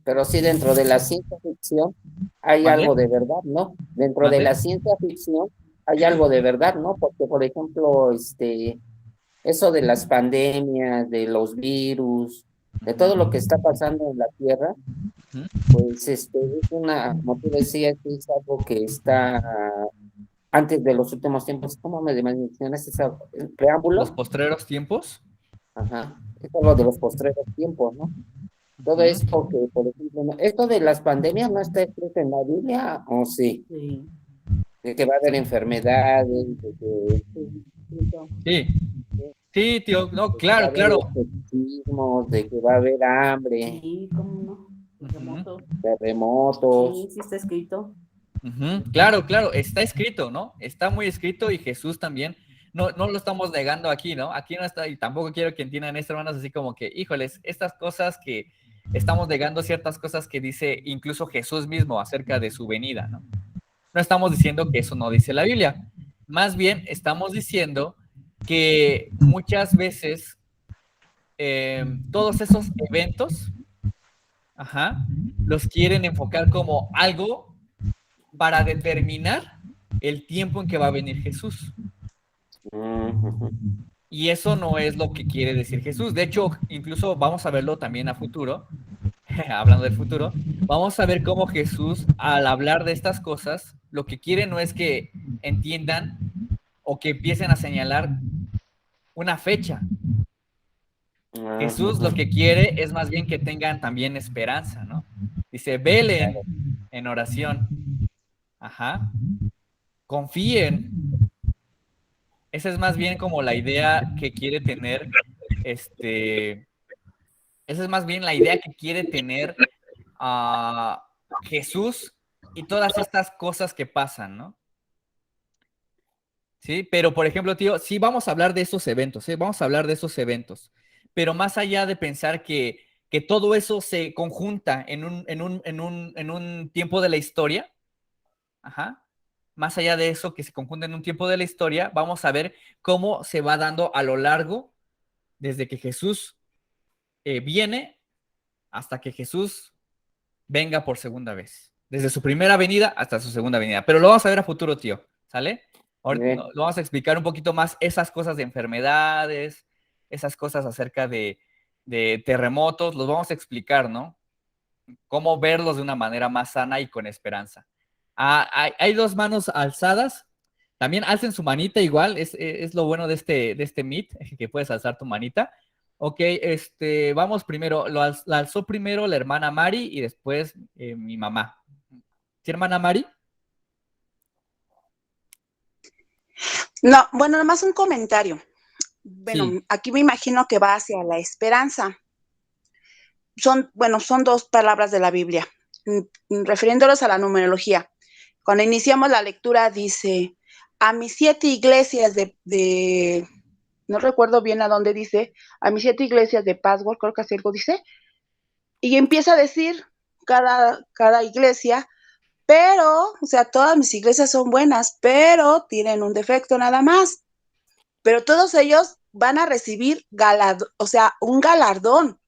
Pero sí, dentro de la ciencia ficción hay algo de verdad, ¿no? Dentro de la ciencia ficción hay algo de verdad, ¿no? Porque, por ejemplo, eso de las pandemias, de los virus, de todo lo que está pasando en la Tierra, pues es como tú decías, es algo que está antes de los últimos tiempos. ¿Cómo me mencionaste el preámbulo? ¿Los postreros tiempos? Ajá, es algo de los postreros tiempos, ¿no? Todo es porque, por ejemplo, esto de las pandemias no está escrito en la Biblia, ¿o sí? Sí. De que va a haber enfermedades, Sí, tío, no, claro. De que va a haber hambre. Sí, ¿cómo no? Terremotos. Sí, está escrito. Claro, está escrito, ¿no? Está muy escrito, y Jesús también. No lo estamos negando aquí, ¿no? Aquí no está, y tampoco quiero que entiendan esto, hermanos, así como que, híjoles, estas cosas que estamos negando, ciertas cosas que dice incluso Jesús mismo acerca de su venida, ¿no? No estamos diciendo que eso no dice la Biblia. Más bien estamos diciendo que muchas veces todos esos eventos, los quieren enfocar como algo para determinar el tiempo en que va a venir Jesús. Y eso no es lo que quiere decir Jesús. De hecho, incluso vamos a verlo también a futuro, hablando del futuro, vamos a ver cómo Jesús, al hablar de estas cosas, lo que quiere no es que entiendan o que empiecen a señalar una fecha. Jesús lo que quiere es más bien que tengan también esperanza, ¿no? Dice, velen en oración. Confíen. Esa es más bien como la idea que quiere tener, esa es más bien la idea que quiere tener Jesús y todas estas cosas que pasan, ¿no? Sí, pero por ejemplo, tío, sí vamos a hablar de esos eventos, vamos a hablar de esos eventos, pero más allá de pensar que todo eso se conjunta en un tiempo de la historia, más allá de eso que se conjunta en un tiempo de la historia, vamos a ver cómo se va dando a lo largo, desde que Jesús viene hasta que Jesús venga por segunda vez. Desde su primera venida hasta su segunda venida. Pero lo vamos a ver a futuro, tío. ¿Sale? Ahora lo vamos a explicar un poquito más, esas cosas de enfermedades, esas cosas acerca de terremotos, los vamos a explicar, ¿no? Cómo verlos de una manera más sana y con esperanza. Hay dos manos alzadas. También alcen su manita igual. Es lo bueno de este Meet, que puedes alzar tu manita. Ok, vamos primero. La alzó primero la hermana Mari y después mi mamá. ¿Sí, hermana Mari? No, bueno, nomás un comentario. Bueno, sí. Aquí me imagino que va hacia la esperanza. Son dos palabras de la Biblia, refiriéndolos a la numerología. Cuando iniciamos la lectura dice, a mis 7 iglesias no recuerdo bien a dónde dice, a mis 7 iglesias de Password, creo que así algo dice, y empieza a decir cada iglesia, pero, o sea, todas mis iglesias son buenas, pero tienen un defecto nada más. Pero todos ellos van a recibir un galardón,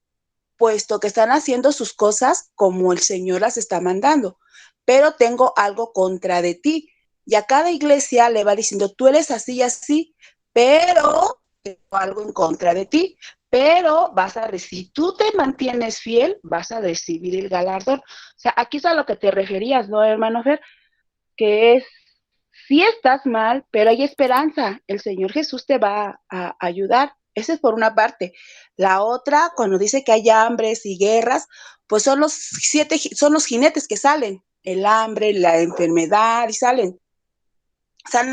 puesto que están haciendo sus cosas como el Señor las está mandando. Pero tengo algo contra de ti. Y a cada iglesia le va diciendo, tú eres así y así, pero tengo algo en contra de ti. Pero si tú te mantienes fiel, vas a recibir el galardón. O sea, aquí es a lo que te referías, ¿no, hermano Fer? Que es, sí estás mal, pero hay esperanza. El Señor Jesús te va a ayudar. Esa es por una parte. La otra, cuando dice que hay hambres y guerras, pues son los jinetes que salen. El hambre, la enfermedad, y salen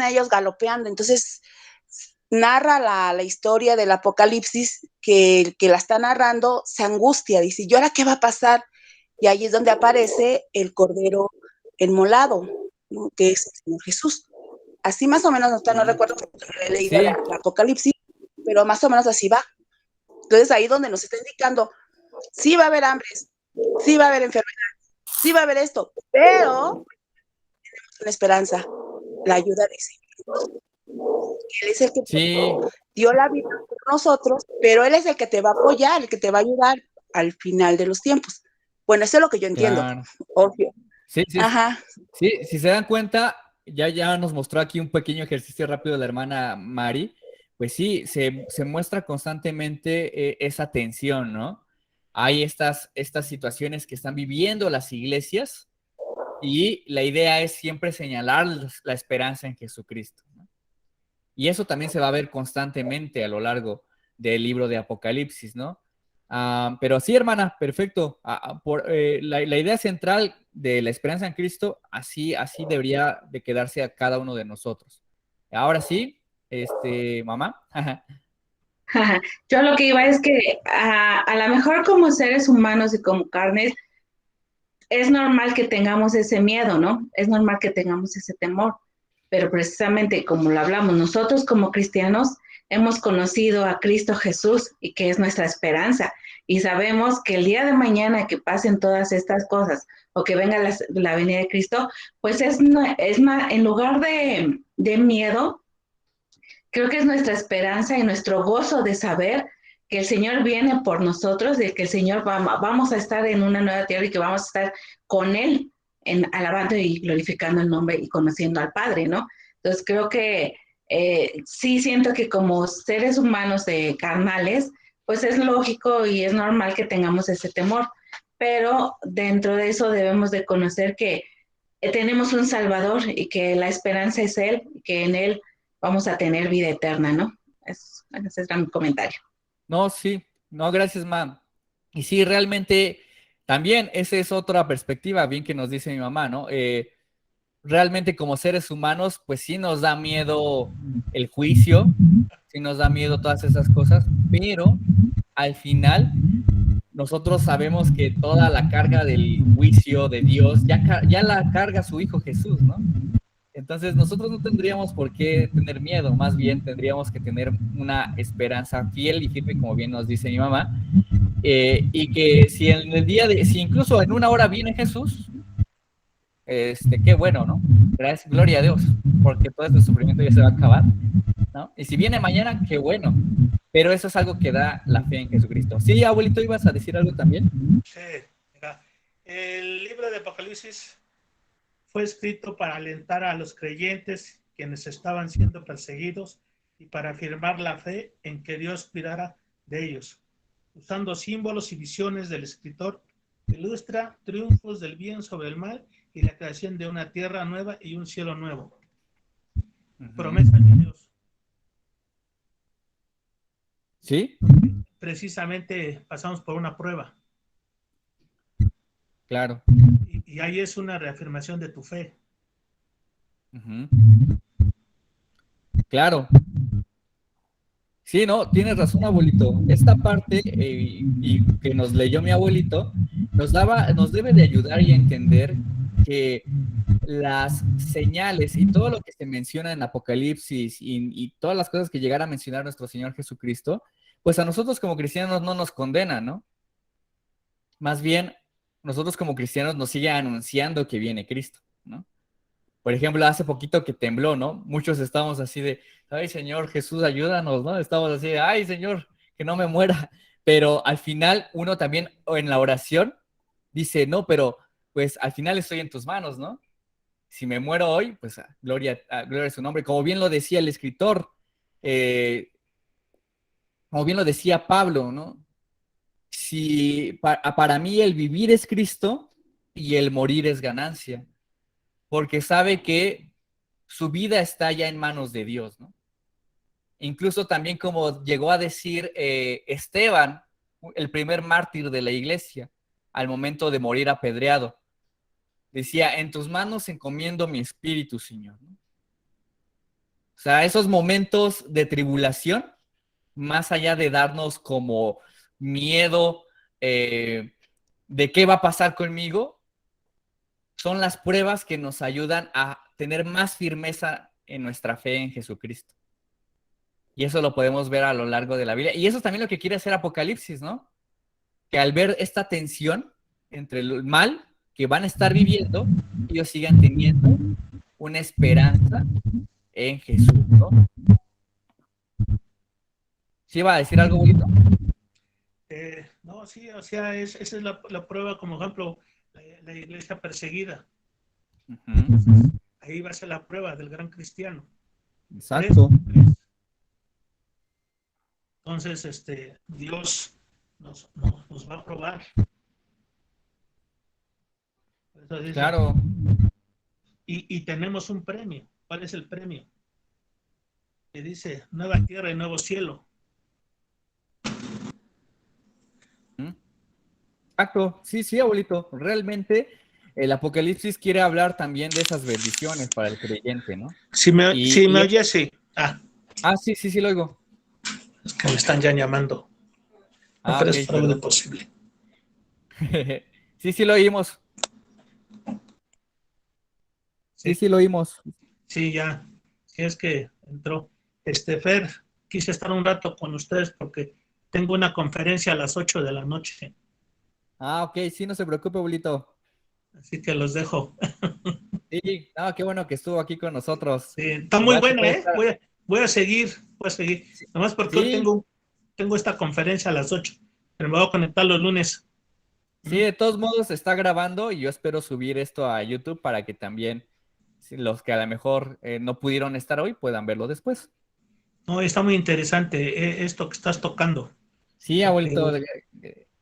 ellos galopeando. Entonces, narra la historia del Apocalipsis, que el que la está narrando se angustia, dice, ¿y ahora qué va a pasar? Y ahí es donde aparece el Cordero enmolado, ¿no? Que es el Señor Jesús. Así más o menos, no recuerdo porque he leído el Apocalipsis, pero más o menos así va. Entonces ahí donde nos está indicando, sí va a haber hambres, sí va a haber enfermedad, sí va a haber esto, pero tenemos una esperanza, la ayuda de Dios. Él es el que dio la vida por nosotros, pero Él es el que te va a apoyar, el que te va a ayudar al final de los tiempos. Bueno, eso es lo que yo entiendo. Claro. Obvio. Sí. Sí, si se dan cuenta, ya nos mostró aquí un pequeño ejercicio rápido la hermana Mari. Pues sí, se muestra constantemente esa tensión, ¿no? Hay estas situaciones que están viviendo las iglesias y la idea es siempre señalar la esperanza en Jesucristo, ¿no? Y eso también se va a ver constantemente a lo largo del libro de Apocalipsis, ¿no? Pero sí, hermana, perfecto. La idea central de la esperanza en Cristo, así debería de quedarse a cada uno de nosotros. Ahora sí, mamá. Yo lo que iba es que a lo mejor como seres humanos y como carnes, es normal que tengamos ese miedo, ¿no? Es normal que tengamos ese temor, pero precisamente como lo hablamos, nosotros como cristianos hemos conocido a Cristo Jesús y que es nuestra esperanza y sabemos que el día de mañana que pasen todas estas cosas o que venga la venida de Cristo, pues es más, en lugar de miedo, creo que es nuestra esperanza y nuestro gozo de saber que el Señor viene por nosotros, de que el Señor vamos a estar en una nueva tierra y que vamos a estar con Él, alabando y glorificando el nombre y conociendo al Padre, ¿no? Entonces creo que sí siento que como seres humanos carnales, pues es lógico y es normal que tengamos ese temor, pero dentro de eso debemos de conocer que tenemos un Salvador y que la esperanza es Él, y que en Él vamos a tener vida eterna, ¿no? Ese es mi comentario. No, sí, no, gracias, mam. Y sí, realmente también esa es otra perspectiva, bien que nos dice mi mamá, ¿no? Realmente como seres humanos, pues sí nos da miedo el juicio, sí nos da miedo todas esas cosas, pero al final nosotros sabemos que toda la carga del juicio de Dios ya la carga su Hijo Jesús, ¿no? Entonces nosotros no tendríamos por qué tener miedo, más bien tendríamos que tener una esperanza fiel y firme, como bien nos dice mi mamá, y que si en el día si incluso en una hora viene Jesús, qué bueno, ¿no? Gracias, gloria a Dios, porque todo este sufrimiento ya se va a acabar, ¿no? Y si viene mañana, qué bueno, pero eso es algo que da la fe en Jesucristo. Sí, abuelito, ¿ibas a decir algo también? Sí, mira, el libro de Apocalipsis fue escrito para alentar a los creyentes quienes estaban siendo perseguidos y para afirmar la fe en que Dios cuidara de ellos. Usando símbolos y visiones del escritor, ilustra triunfos del bien sobre el mal y la creación de una tierra nueva y un cielo nuevo. Promesa de Dios. ¿Sí? Precisamente pasamos por una prueba. Claro. Y ahí es una reafirmación de tu fe. Claro. Sí, no, tienes razón, abuelito. Esta parte y que nos leyó mi abuelito nos debe de ayudar y entender que las señales y todo lo que se menciona en Apocalipsis y todas las cosas que llegara a mencionar nuestro Señor Jesucristo, pues a nosotros como cristianos no nos condenan, ¿no? Más bien, nosotros como cristianos nos sigue anunciando que viene Cristo, ¿no? Por ejemplo, hace poquito que tembló, ¿no? Muchos estábamos así de, ay, Señor Jesús, ayúdanos, ¿no? Estamos así de, ay, Señor, que no me muera. Pero al final uno también en la oración dice, no, pero pues al final estoy en tus manos, ¿no? Si me muero hoy, pues gloria a su nombre. Como bien lo decía el escritor, como bien lo decía Pablo, ¿no? Si para mí el vivir es Cristo y el morir es ganancia, porque sabe que su vida está ya en manos de Dios, ¿no? Incluso también como llegó a decir Esteban, el primer mártir de la iglesia, al momento de morir apedreado, decía, en tus manos encomiendo mi espíritu, Señor, ¿no? O sea, esos momentos de tribulación, más allá de darnos como miedo de qué va a pasar conmigo, son las pruebas que nos ayudan a tener más firmeza en nuestra fe en Jesucristo. Y eso lo podemos ver a lo largo de la Biblia. Y eso es también lo que quiere hacer Apocalipsis, ¿no? Que al ver esta tensión entre el mal que van a estar viviendo, ellos sigan teniendo una esperanza en Jesús, ¿no? ¿Sí iba a decir algo bonito? No, sí, o sea, esa es la prueba, como ejemplo, la iglesia perseguida. Ahí va a ser la prueba del gran cristiano. Exacto. Entonces, Dios nos va a probar. Eso dice, claro. Y tenemos un premio. ¿Cuál es el premio? Que dice, nueva tierra y nuevo cielo. Exacto, sí, abuelito. Realmente el Apocalipsis quiere hablar también de esas bendiciones para el creyente, ¿no? Si me oyes, sí. Sí, lo oigo. Es que me están ya llamando. Pero es probable posible. Sí, lo oímos. Sí, lo oímos. Sí, ya. Sí, es que entró. Fer, quise estar un rato con ustedes porque tengo una conferencia a las 8 de la noche. Ok, sí, no se preocupe, abuelito. Así que los dejo. Sí, qué bueno que estuvo aquí con nosotros. Sí, está muy bueno, ¿eh? Voy a seguir. Nomás porque hoy tengo esta conferencia a las 8, pero me voy a conectar los lunes. Sí, de todos modos está grabando y yo espero subir esto a YouTube para que también los que a lo mejor no pudieron estar hoy puedan verlo después. No, está muy interesante esto que estás tocando. Sí, abuelito,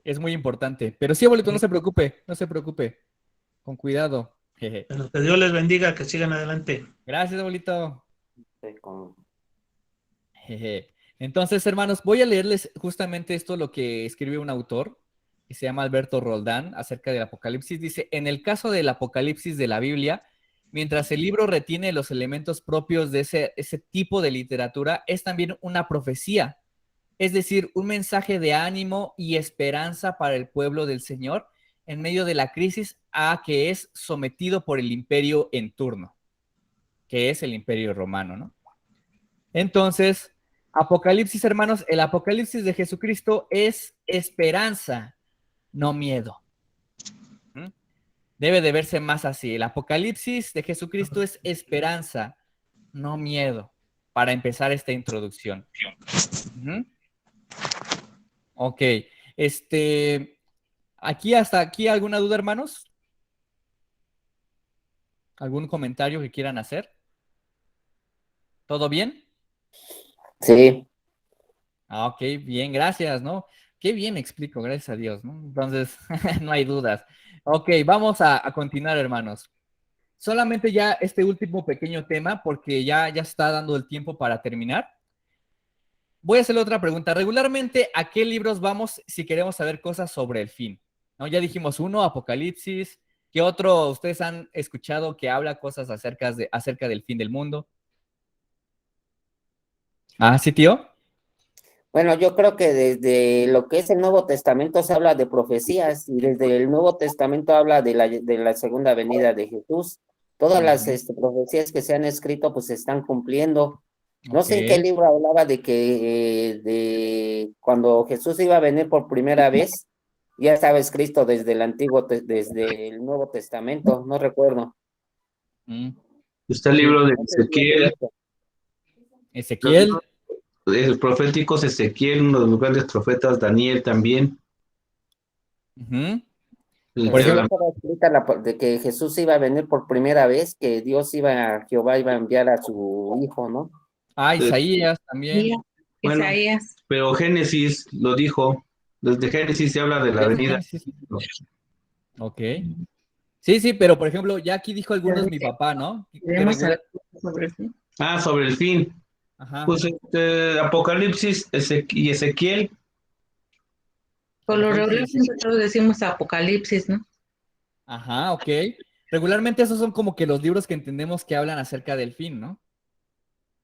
es muy importante. Pero sí, abuelito, no se preocupe, no se preocupe. Con cuidado. Jeje. Pero que Dios les bendiga, que sigan adelante. Gracias, abuelito. Sí, con- Jeje. Entonces, hermanos, voy a leerles justamente esto, lo que escribe un autor que se llama Alberto Roldán acerca del Apocalipsis. Dice, en el caso del Apocalipsis de la Biblia, mientras el libro retiene los elementos propios de ese tipo de literatura, es también una profecía, es decir, un mensaje de ánimo y esperanza para el pueblo del Señor en medio de la crisis a que es sometido por el imperio en turno, que es el imperio romano, ¿no? Entonces, Apocalipsis, hermanos, el Apocalipsis de Jesucristo es esperanza, no miedo. ¿Mm? Debe de verse más así. El Apocalipsis de Jesucristo es esperanza, no miedo, para empezar esta introducción. Uh-huh. Ok, hasta aquí, ¿alguna duda, hermanos? ¿Algún comentario que quieran hacer? ¿Todo bien? Sí, Ah, ok, bien, gracias, ¿no? Qué bien explico, gracias a Dios, ¿no? Entonces, no hay dudas. Ok, vamos a continuar, hermanos. Solamente ya este último pequeño tema, porque ya está dando el tiempo para terminar. Voy a hacerle otra pregunta. Regularmente, ¿a qué libros vamos si queremos saber cosas sobre el fin? ¿No? Ya dijimos uno, Apocalipsis. ¿Qué otro ustedes han escuchado que habla cosas acerca del fin del mundo? Ah, ¿sí, tío? bueno, yo creo que desde lo que es el Nuevo Testamento se habla de profecías y desde el Nuevo Testamento habla de la segunda venida de Jesús. Todas las profecías que se han escrito pues se están cumpliendo. No sé en qué Ok. libro hablaba de que de cuando Jesús iba a venir por primera vez, ya estaba escrito desde el desde el Nuevo Testamento, no recuerdo. Está el Sí. libro de No sé si es Ezequiel, cierto. Ezequiel. el profético es Ezequiel, uno de los grandes profetas, Daniel también. Ujú. El Por que Así ejemplo, habla- estaba escrita de que Jesús iba a venir por primera vez, que Jehová iba a enviar a su hijo, ¿no? Isaías también. Mira, bueno, Isaías. pero Génesis lo dijo, desde Génesis se habla de la Desde venida. Génesis. Ok. Sí, sí, pero por ejemplo, ya aquí dijo algunos mi papá, ¿no? Que Queremos regular... saber sobre el fin. Ah, sobre el fin. Ajá. Pues Apocalipsis y Ezequiel. Por lo regular Apocalipsis. nosotros decimos Apocalipsis, ¿no? Ajá, ok. Regularmente esos son como que los libros que entendemos que hablan acerca del fin, ¿no?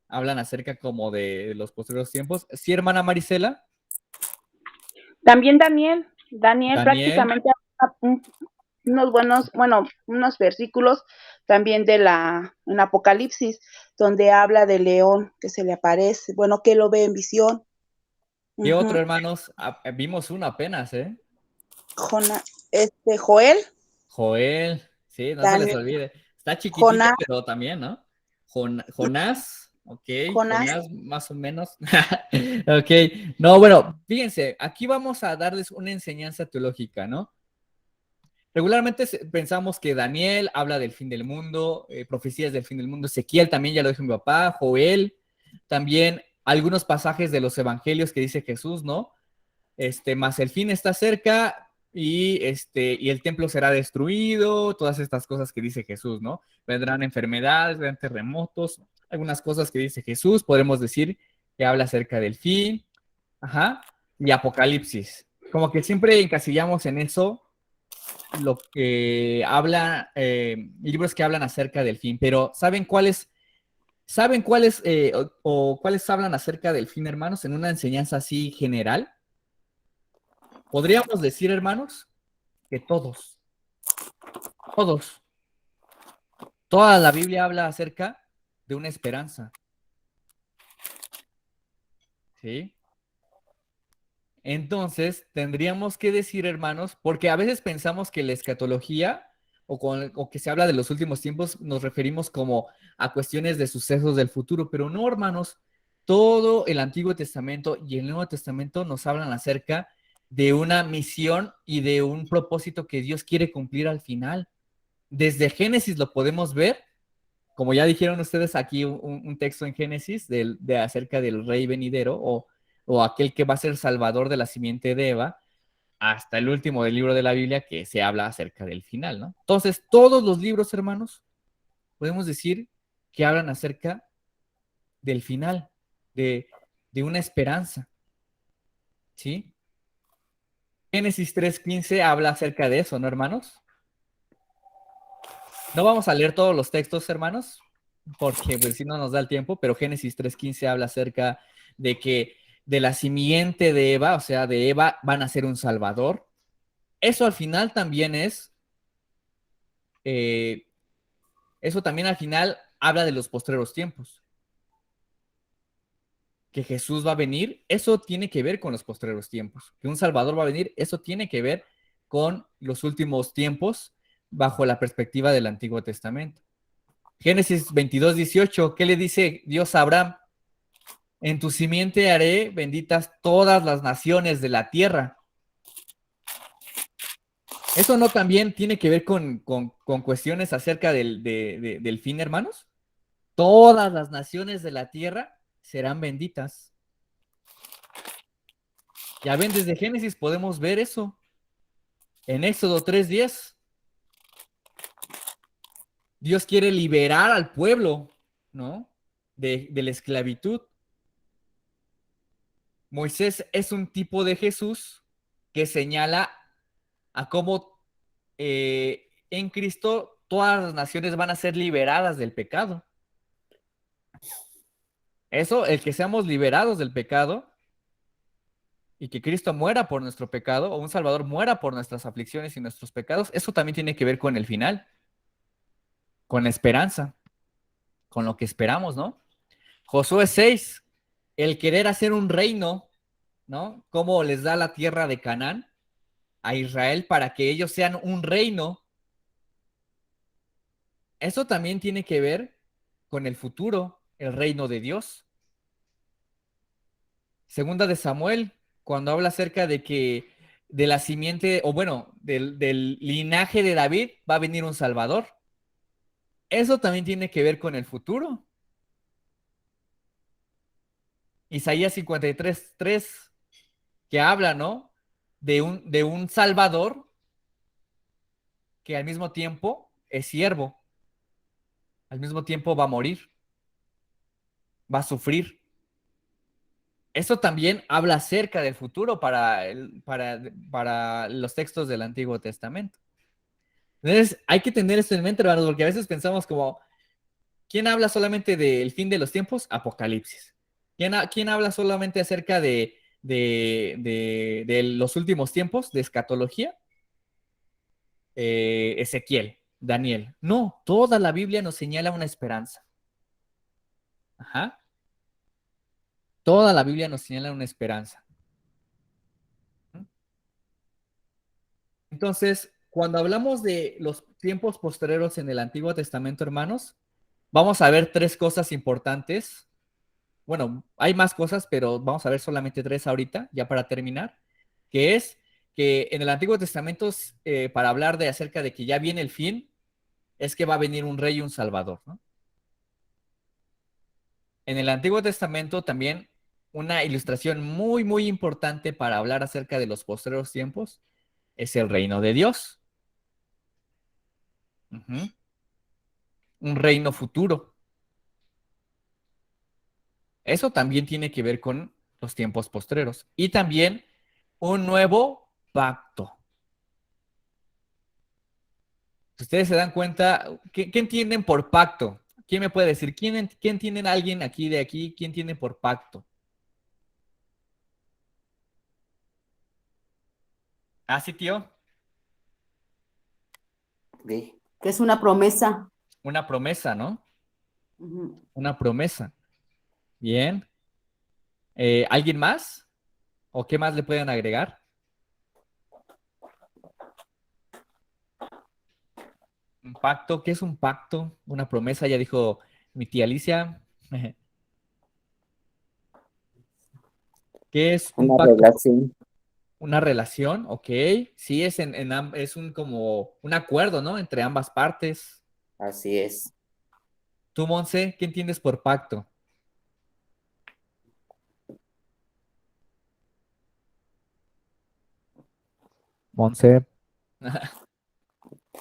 Hablan acerca como de los posteriores tiempos. Sí, hermana Marisela. También Daniel Daniel. prácticamente unos buenos, bueno, unos versículos también en Apocalipsis, donde habla del león que se le aparece, bueno, que lo ve en visión. ¿Qué otro, Ujú. hermanos? Vimos uno apenas, ¿eh? Joel, Joel. Sí, no se les Daniel, olvide. Está chiquitito, Jonás, pero también, ¿no? Jonás. Ok, Jonás. Jonás más o menos. Ok, no, bueno, fíjense, aquí vamos a darles una enseñanza teológica, ¿no? Regularmente pensamos que Daniel habla del fin del mundo, profecías del fin del mundo, Ezequiel también, ya lo dijo mi papá, Joel, también algunos pasajes de los evangelios que dice Jesús, ¿no? Más el fin está cerca y el templo será destruido, todas estas cosas que dice Jesús, ¿no? Vendrán enfermedades, vendrán terremotos, algunas cosas que dice Jesús, podemos decir que habla acerca del fin, ajá, y Apocalipsis. Como que siempre encasillamos en eso lo que habla, libros que hablan acerca del fin, pero ¿saben cuáles o cuáles hablan acerca del fin, hermanos, en una enseñanza así general? Podríamos decir, hermanos, que todos, toda la Biblia habla acerca de una esperanza, ¿sí? Entonces, tendríamos que decir, hermanos, porque a veces pensamos que la escatología o que se habla de los últimos tiempos nos referimos como a cuestiones de sucesos del futuro, pero no, hermanos. todo el Antiguo Testamento y el Nuevo Testamento nos hablan acerca de una misión y de un propósito que Dios quiere cumplir al final. Desde Génesis lo podemos ver, como ya dijeron ustedes aquí un texto en Génesis de acerca del rey venidero o aquel que va a ser salvador de la simiente de Eva, hasta el último del libro de la Biblia que se habla acerca del final, ¿no? Entonces, todos los libros, hermanos, podemos decir que hablan acerca del final, de una esperanza, ¿sí? Génesis 3:15 habla acerca de eso, ¿no, hermanos? No vamos a leer todos los textos, hermanos, porque pues, si no nos da el tiempo, pero Génesis 3:15 habla acerca de que de la simiente de Eva, o sea, de Eva, van a ser un salvador. Eso al final también es, eso también al final habla de los postreros tiempos. Que Jesús va a venir, eso tiene que ver con los postreros tiempos. Que un Salvador va a venir, eso tiene que ver con los últimos tiempos bajo la perspectiva del Antiguo Testamento. Génesis 22:18, ¿qué le dice Dios a Abraham? En tu simiente haré benditas todas las naciones de la tierra. ¿Eso no también tiene que ver con cuestiones acerca del fin, hermanos? Todas las naciones de la tierra serán benditas. Ya ven, desde Génesis podemos ver eso. En Éxodo 3:10, Dios quiere liberar al pueblo, ¿no? De la esclavitud. Moisés es un tipo de Jesús que señala a cómo en Cristo todas las naciones van a ser liberadas del pecado. Eso, el que seamos liberados del pecado y que Cristo muera por nuestro pecado o un Salvador muera por nuestras aflicciones y nuestros pecados, eso también tiene que ver con el final, con la esperanza, con lo que esperamos, ¿no? Josué 6, el querer hacer un reino, ¿no? Cómo les da la tierra de Canaán a Israel para que ellos sean un reino. Eso también tiene que ver con el futuro, el reino de Dios. Segunda de Samuel, cuando habla acerca de que de la simiente, o bueno, del linaje de David va a venir un Salvador. Eso también tiene que ver con el futuro. Isaías 53:3, que habla, ¿no? De un Salvador que al mismo tiempo es siervo, al mismo tiempo va a morir, va a sufrir. Eso también habla acerca del futuro para los textos del Antiguo Testamento. Entonces, hay que tener esto en mente, hermanos, porque a veces pensamos como, ¿quién habla solamente del fin de los tiempos? Apocalipsis. ¿Quién habla solamente acerca de los últimos tiempos, de escatología? Ezequiel, Daniel. No, toda la Biblia nos señala una esperanza. Ajá. Toda la Biblia nos señala una esperanza. Entonces, cuando hablamos de los tiempos posteriores en el Antiguo Testamento, hermanos, vamos a ver tres cosas importantes. Bueno, hay más cosas, pero vamos a ver solamente tres ahorita, ya para terminar, que es que en el Antiguo Testamento, para hablar de acerca de que ya viene el fin, es que va a venir un rey y un salvador, ¿no? En el Antiguo Testamento también una ilustración muy, muy importante para hablar acerca de los postreros tiempos es el reino de Dios. Un reino futuro. Eso también tiene que ver con los tiempos postreros. Y también un nuevo pacto. Si ustedes se dan cuenta, ¿qué entienden por pacto? ¿Quién me puede decir? ¿Quién entienden alguien aquí de aquí? ¿Quién entiende por pacto? ¿Ah, sí, tío? Que es una promesa. Una promesa, ¿no? Una promesa. Bien. ¿Alguien más? ¿O qué más le pueden agregar? ¿Un pacto? ¿Qué es un pacto? Una promesa, ya dijo mi tía Alicia. ¿Qué es un Una pacto? relación. Una relación, ok. Sí, es un como un acuerdo, ¿no? Entre ambas partes. Así es. Tú, Monse, ¿qué entiendes por pacto? Monse.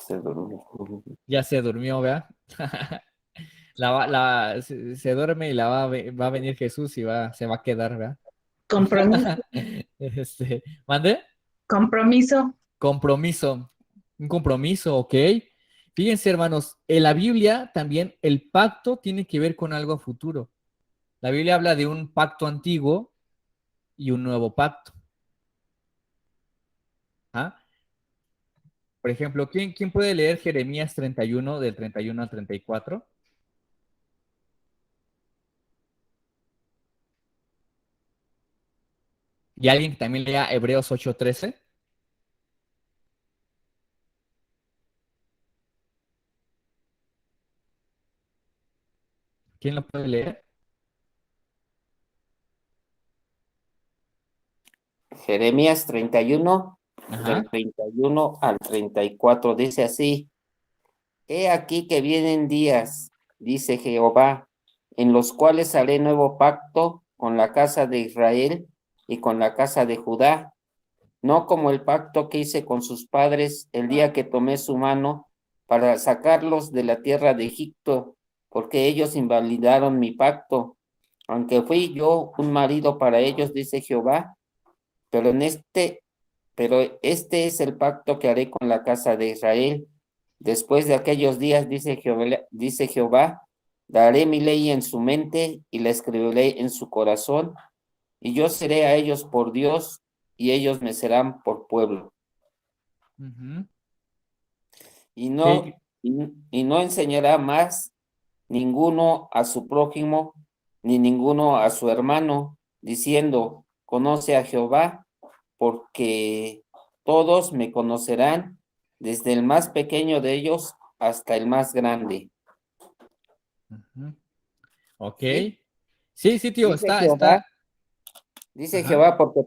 Se durmió. Ya se durmió, ¿verdad? Se duerme y va a venir Jesús y se va a quedar, ¿verdad? Compromiso, ¿Mande? compromiso. Compromiso. Un compromiso, ok. Fíjense, hermanos, en la Biblia también el pacto tiene que ver con algo futuro. La Biblia habla de un pacto antiguo y un nuevo pacto. ¿Ah? Por ejemplo, ¿quién puede leer Jeremías 31 del 31 al 34? ¿Y alguien que también lea Hebreos 8:13? ¿Quién lo puede leer? Jeremías 31, Ajá. del 31 al 34, dice así: He aquí que vienen días, dice Jehová, en los cuales haré nuevo pacto con la casa de Israel y con la casa de Judá, no como el pacto que hice con sus padres el día que tomé su mano para sacarlos de la tierra de Egipto, porque ellos invalidaron mi pacto, aunque fui yo un marido para ellos, dice Jehová, pero este es el pacto que haré con la casa de Israel. Después de aquellos días, dice Jehová, daré mi ley en su mente y la escribiré en su corazón, y yo seré a ellos por Dios, y ellos me serán por pueblo. Ujú. Y no, y no enseñará más ninguno a su prójimo, ni ninguno a su hermano, diciendo, conoce a Jehová, porque todos me conocerán, desde el más pequeño de ellos hasta el más grande. Ujú. Ok. ¿Sí? Sí, sí, tío, Dice Jehová, dice Ajá. Jehová, porque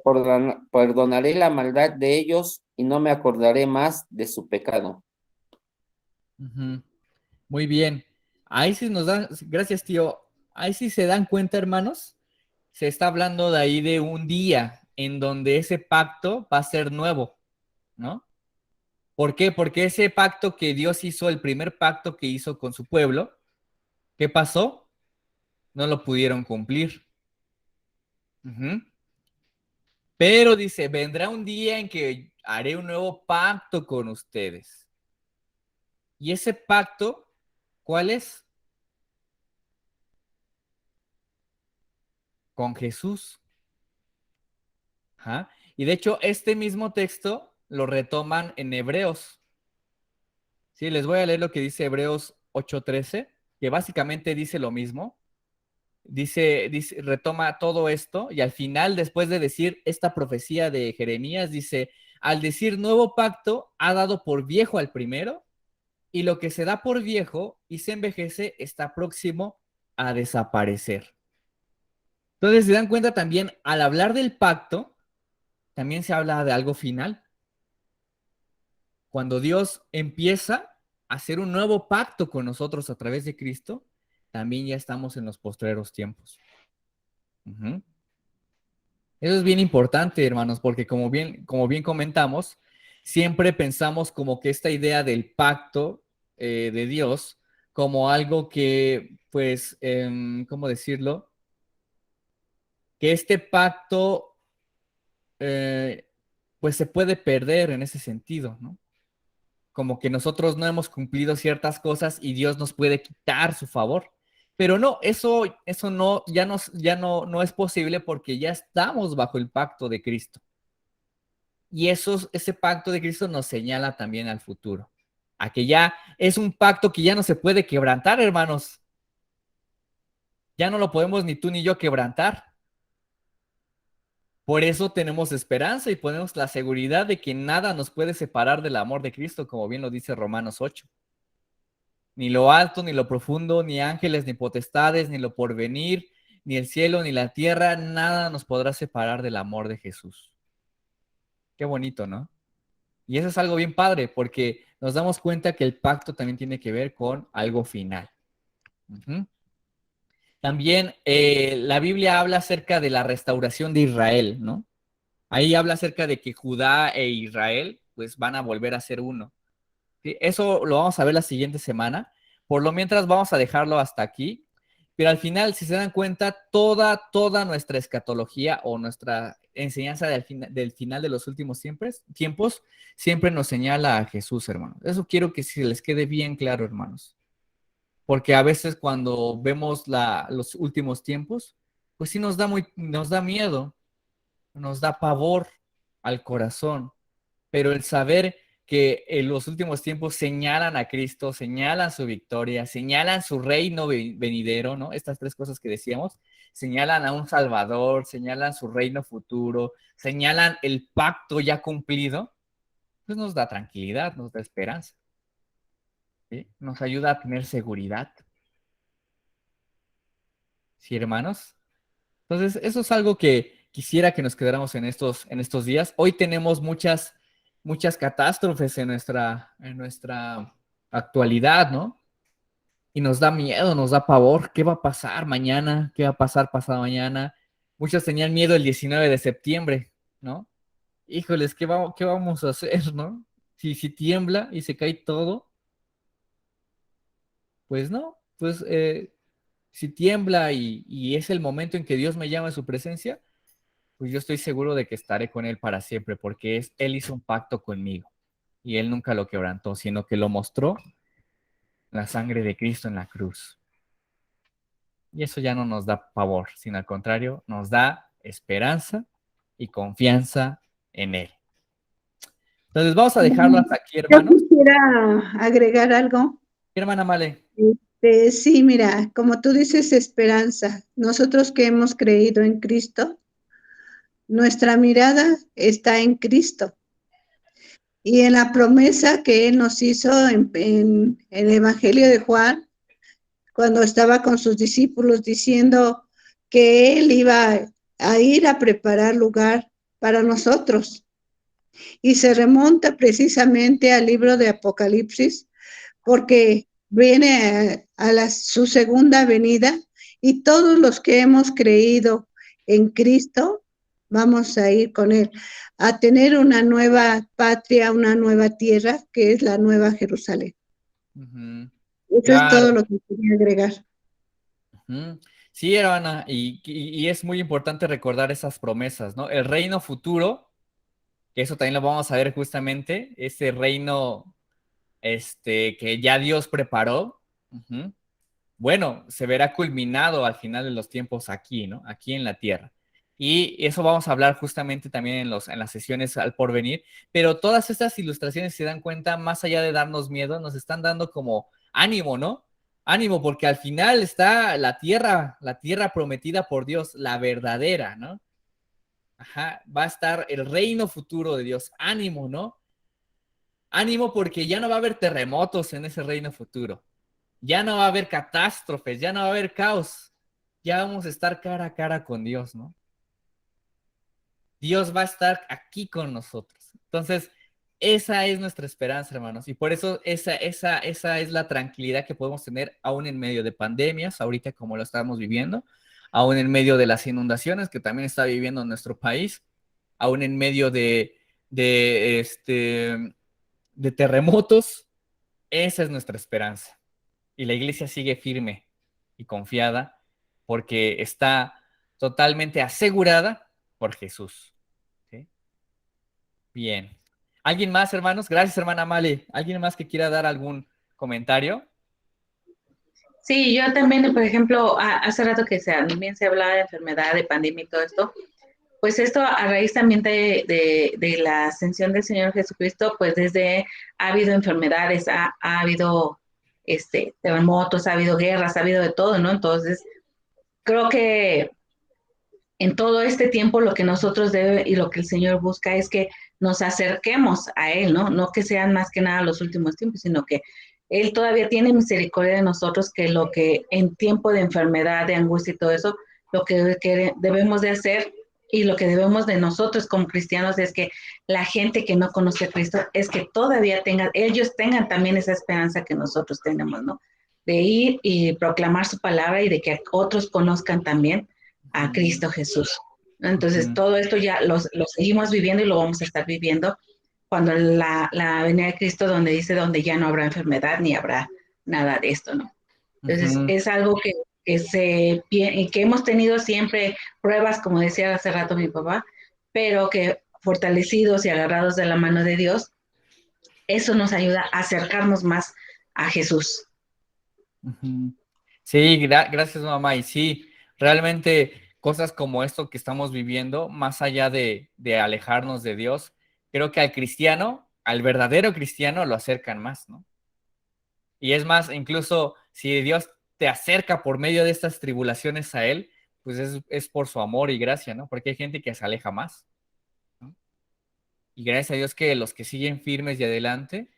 perdonaré la maldad de ellos y no me acordaré más de su pecado. Ujú. Muy bien. Ahí sí gracias, tío. Ahí sí se dan cuenta, hermanos. Se está hablando de ahí de un día en donde ese pacto va a ser nuevo, ¿no? ¿Por qué? Porque ese pacto que Dios hizo, el primer pacto que hizo con su pueblo, ¿qué pasó? No lo pudieron cumplir. Ujú. Pero dice, vendrá un día en que haré un nuevo pacto con ustedes. ¿Y ese pacto cuál es? Con Jesús. Ajá. Y de hecho, este mismo texto lo retoman en Hebreos. Sí, les voy a leer lo que dice Hebreos 8:13, que básicamente dice lo mismo. Retoma todo esto y al final, después de decir esta profecía de Jeremías, dice, al decir nuevo pacto, ha dado por viejo al primero y lo que se da por viejo y se envejece está próximo a desaparecer. Entonces, se dan cuenta también, al hablar del pacto, también se habla de algo final. Cuando Dios empieza a hacer un nuevo pacto con nosotros a través de Cristo, también ya estamos en los postreros tiempos. Ujú. Eso es bien importante, hermanos, porque como bien comentamos, siempre pensamos como que esta idea del pacto de Dios como algo que, pues, ¿cómo decirlo? Que este pacto, eh, pues, se puede perder en ese sentido, ¿no? Como que nosotros no hemos cumplido ciertas cosas y Dios nos puede quitar su favor. Pero no, eso no, no es posible porque ya estamos bajo el pacto de Cristo. Y ese pacto de Cristo nos señala también al futuro. A que ya es un pacto que ya no se puede quebrantar, hermanos. Ya no lo podemos ni tú ni yo quebrantar. Por eso tenemos esperanza y ponemos la seguridad de que nada nos puede separar del amor de Cristo, como bien lo dice Romanos 8. Ni lo alto, ni lo profundo, ni ángeles, ni potestades, ni lo porvenir, ni el cielo, ni la tierra, nada nos podrá separar del amor de Jesús. Qué bonito, ¿no? Y eso es algo bien padre, porque nos damos cuenta que el pacto también tiene que ver con algo final. Uh-huh. También la Biblia habla acerca de la restauración de Israel, ¿no? Ahí habla acerca de que Judá e Israel pues van a volver a ser uno. ¿Sí? Eso lo vamos a ver la siguiente semana. Por lo mientras vamos a dejarlo hasta aquí. Pero al final, si se dan cuenta, toda nuestra escatología o nuestra enseñanza del final de los últimos tiempos siempre nos señala a Jesús, hermanos. Eso quiero que se les quede bien claro, hermanos. Porque a veces cuando vemos los últimos tiempos, pues sí nos da miedo, nos da pavor al corazón. Pero el saber que en los últimos tiempos señalan a Cristo, señalan su victoria, señalan su reino venidero, ¿no? Estas tres cosas que decíamos, señalan a un Salvador, señalan su reino futuro, señalan el pacto ya cumplido, pues nos da tranquilidad, nos da esperanza. ¿Sí? Nos ayuda a tener seguridad. ¿Sí, hermanos? Entonces, eso es algo que quisiera que nos quedáramos en estos días. Hoy tenemos muchas catástrofes en nuestra actualidad, ¿no? Y nos da miedo, nos da pavor. ¿Qué va a pasar mañana? ¿Qué va a pasar pasado mañana? Muchos tenían miedo el 19 de septiembre, ¿no? Híjoles, ¿qué vamos a hacer, no? Si tiembla y se cae todo, pues no, pues si tiembla y es el momento en que Dios me llama a su presencia, pues yo estoy seguro de que estaré con Él para siempre, porque Él hizo un pacto conmigo y Él nunca lo quebrantó, sino que lo mostró la sangre de Cristo en la cruz. Y eso ya no nos da pavor, sino al contrario, nos da esperanza y confianza en Él. Entonces vamos a dejarlo hasta aquí, hermanos. Yo quisiera agregar algo. Hermana Male. Sí, mira, como tú dices, esperanza. Nosotros que hemos creído en Cristo, nuestra mirada está en Cristo y en la promesa que Él nos hizo en el Evangelio de Juan, cuando estaba con sus discípulos diciendo que Él iba a ir a preparar lugar para nosotros. Y se remonta precisamente al libro de Apocalipsis, porque viene su segunda venida y todos los que hemos creído en Cristo vamos a ir con Él a tener una nueva patria, una nueva tierra, que es la Nueva Jerusalén. Uh-huh. Eso claro. Es todo lo que quería agregar. Uh-huh. Sí, hermana, y es muy importante recordar esas promesas, ¿no? El reino futuro, que eso también lo vamos a ver justamente, ese reino que ya Dios preparó, uh-huh. Bueno, se verá culminado al final de los tiempos aquí, ¿no? Aquí en la tierra. Y eso vamos a hablar justamente también en las sesiones al porvenir, pero todas estas ilustraciones, si se dan cuenta, más allá de darnos miedo, nos están dando como ánimo, ¿no? Ánimo, porque al final está la tierra prometida por Dios, la verdadera, ¿no? Ajá, va a estar el reino futuro de Dios. Ánimo, ¿no? Ánimo porque ya no va a haber terremotos en ese reino futuro. Ya no va a haber catástrofes, ya no va a haber caos. Ya vamos a estar cara a cara con Dios, ¿no? Dios va a estar aquí con nosotros. Entonces, esa es nuestra esperanza, hermanos. Y por eso esa es la tranquilidad que podemos tener aún en medio de pandemias, ahorita como lo estamos viviendo, aún en medio de las inundaciones que también está viviendo nuestro país, aún en medio de terremotos. Esa es nuestra esperanza. Y la iglesia sigue firme y confiada porque está totalmente asegurada por Jesús. ¿Sí? Bien. ¿Alguien más, hermanos? Gracias, hermana Male. ¿Alguien más que quiera dar algún comentario? Sí, yo también, por ejemplo, hace rato que también se hablaba de enfermedad, de pandemia y todo esto, pues esto a raíz también de la ascensión del Señor Jesucristo, pues ha habido enfermedades, ha habido terremotos, ha habido guerras, ha habido de todo, ¿no? Entonces, creo que en todo este tiempo lo que nosotros y lo que el Señor busca es que nos acerquemos a Él, ¿no? No que sean más que nada los últimos tiempos, sino que Él todavía tiene misericordia de nosotros, que lo que en tiempo de enfermedad, de angustia y todo eso, lo que debemos de hacer y lo que debemos de nosotros como cristianos es que la gente que no conoce a Cristo es que todavía ellos tengan también esa esperanza que nosotros tenemos, ¿no? De ir y proclamar su palabra y de que otros conozcan también a Cristo Jesús. Entonces, todo esto ya lo seguimos viviendo y lo vamos a estar viviendo cuando la venida de Cristo, donde dice, donde ya no habrá enfermedad ni habrá nada de esto, ¿no? Entonces, es algo que hemos tenido siempre pruebas, como decía hace rato mi papá, pero que fortalecidos y agarrados de la mano de Dios, eso nos ayuda a acercarnos más a Jesús. Sí, gracias, mamá. Y sí, realmente cosas como esto que estamos viviendo, más allá de alejarnos de Dios, creo que al cristiano, al verdadero cristiano, lo acercan más, ¿no? Y es más, incluso si Dios te acerca por medio de estas tribulaciones a Él, pues es por su amor y gracia, ¿no? Porque hay gente que se aleja más, ¿no? Y gracias a Dios que los que siguen firmes y adelante,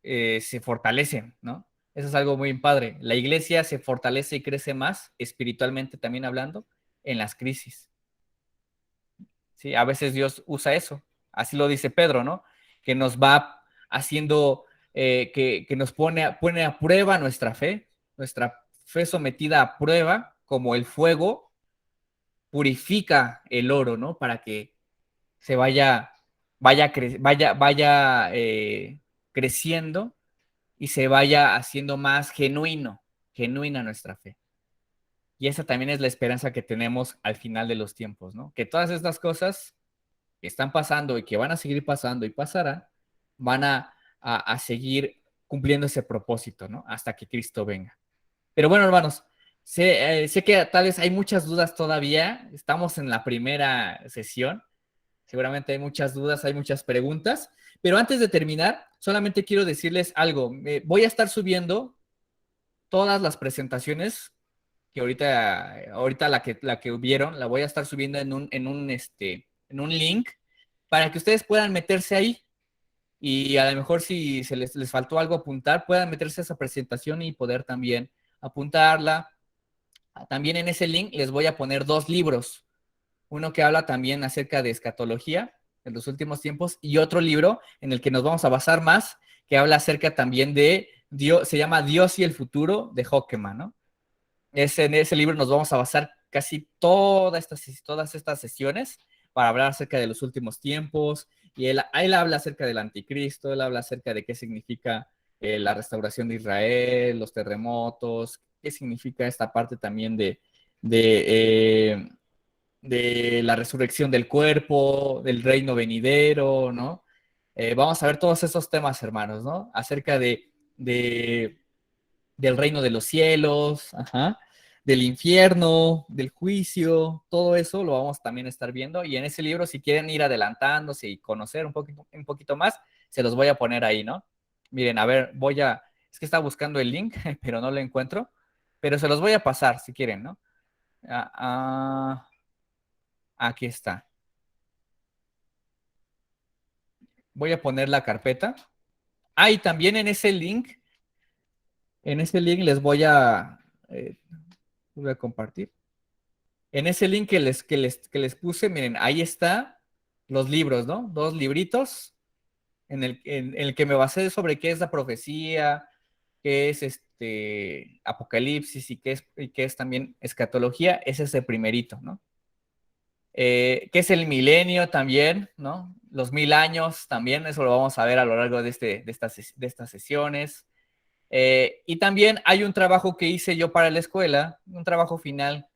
se fortalecen, ¿no? Eso es algo muy padre. La iglesia se fortalece y crece más, espiritualmente también hablando, en las crisis. Sí, a veces Dios usa eso. Así lo dice Pedro, ¿no? Que nos va haciendo, que nos pone a prueba nuestra fe sometida a prueba, como el fuego purifica el oro, ¿no? Para que se vaya creciendo y se vaya haciendo más genuina nuestra fe. Y esa también es la esperanza que tenemos al final de los tiempos, ¿no? Que todas estas cosas que están pasando y que van a seguir pasando y pasarán, van a seguir cumpliendo ese propósito, ¿no? Hasta que Cristo venga. Pero bueno, hermanos, sé que tal vez hay muchas dudas todavía. Estamos en la primera sesión. Seguramente hay muchas dudas, hay muchas preguntas. Pero antes de terminar, solamente quiero decirles algo. Voy a estar subiendo todas las presentaciones que ahorita la que vieron, la voy a estar subiendo en un link para que ustedes puedan meterse ahí y a lo mejor si les faltó algo apuntar, puedan meterse a esa presentación y poder también apuntarla. También en ese link les voy a poner 2 libros. Uno que habla también acerca de escatología en los últimos tiempos y otro libro en el que nos vamos a basar más, que habla acerca también de Dios, se llama Dios y el futuro de Hockman, ¿no? En ese libro nos vamos a basar casi todas estas sesiones para hablar acerca de los últimos tiempos, y él habla acerca del anticristo, él habla acerca de qué significa la restauración de Israel, los terremotos, qué significa esta parte también de la resurrección del cuerpo, del reino venidero, ¿no? Vamos a ver todos esos temas, hermanos, ¿no? Acerca del reino de los cielos, del infierno, del juicio, todo eso lo vamos también a estar viendo. Y en ese libro, si quieren ir adelantándose y conocer un poquito más, se los voy a poner ahí, ¿no? Miren, a ver, es que estaba buscando el link, pero no lo encuentro, pero se los voy a pasar si quieren, ¿no? Aquí está. Voy a poner la carpeta. Y también en ese link les voy a compartir. En ese link que les puse, miren, ahí está los libros, ¿no? 2 libritos en el que me basé sobre qué es la profecía, qué es Apocalipsis y qué es también escatología. Ese es el primerito, ¿no? ¿Qué es el milenio también, ¿no? Los 1000 años también, eso lo vamos a ver a lo largo de estas sesiones. Y también hay un trabajo que hice yo para la escuela, un trabajo final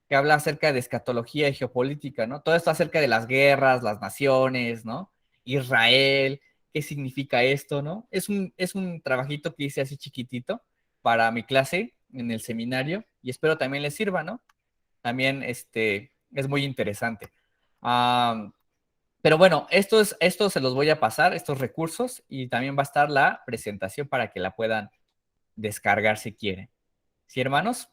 que habla acerca de escatología y geopolítica, ¿no? Todo esto acerca de las guerras, las naciones, ¿no? Israel, ¿qué significa esto, no? Es un trabajito que hice así chiquitito para mi clase en el seminario y espero también les sirva, ¿no? También es muy interesante. Pero bueno, esto se los voy a pasar, estos recursos, y también va a estar la presentación para que la puedan descargar si quieren. ¿Sí, hermanos?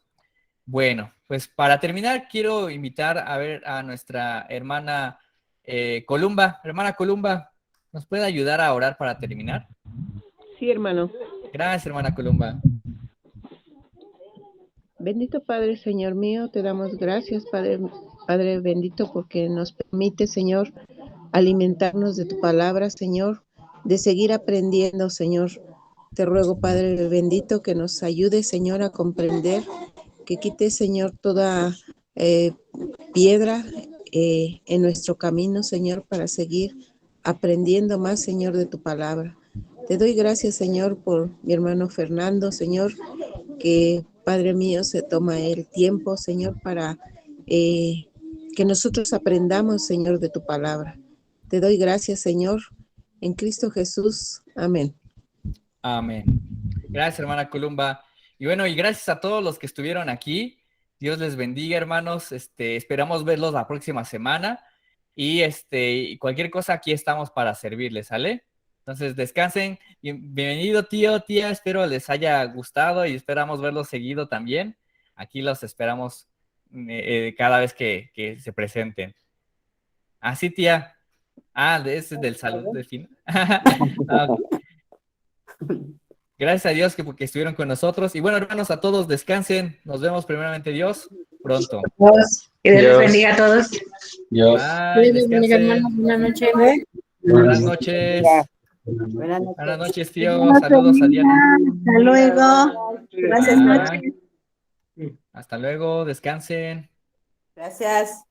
Bueno, pues para terminar, quiero invitar a ver a nuestra hermana Columba. Hermana Columba, ¿nos puede ayudar a orar para terminar? Sí, hermano. Gracias, hermana Columba. Bendito Padre, Señor mío, te damos gracias, Padre bendito, porque nos permite, Señor, alimentarnos de tu palabra, Señor, de seguir aprendiendo, Señor. Te ruego, Padre bendito, que nos ayude, Señor, a comprender, que quite, Señor, toda piedra en nuestro camino, Señor, para seguir aprendiendo más, Señor, de tu palabra. Te doy gracias, Señor, por mi hermano Fernando, Señor, que, Padre mío, se toma el tiempo, Señor, para que nosotros aprendamos, Señor, de tu palabra. Te doy gracias, Señor, en Cristo Jesús. Amén. Amén. Gracias, hermana Columba. Y bueno, y gracias a todos los que estuvieron aquí. Dios les bendiga, hermanos. Esperamos verlos la próxima semana. Y cualquier cosa, aquí estamos para servirles, ¿sale? Entonces, descansen. Bienvenido, tío, tía. Espero les haya gustado y esperamos verlos seguido también. Aquí los esperamos cada vez que se presenten. Así, tía. Ese es del salud de fin. Gracias a Dios que estuvieron con nosotros. Y bueno, hermanos, a todos descansen. Nos vemos primeramente Dios pronto. Que Dios les bendiga a todos. Dios. Bye, descansen. Buenas noches. Buenas noches. Buenas noches, tío. Saludos a Diana. Hasta luego. Gracias, noches. Hasta luego, descansen. Gracias.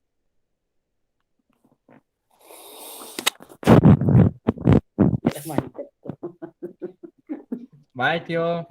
Bye, tío.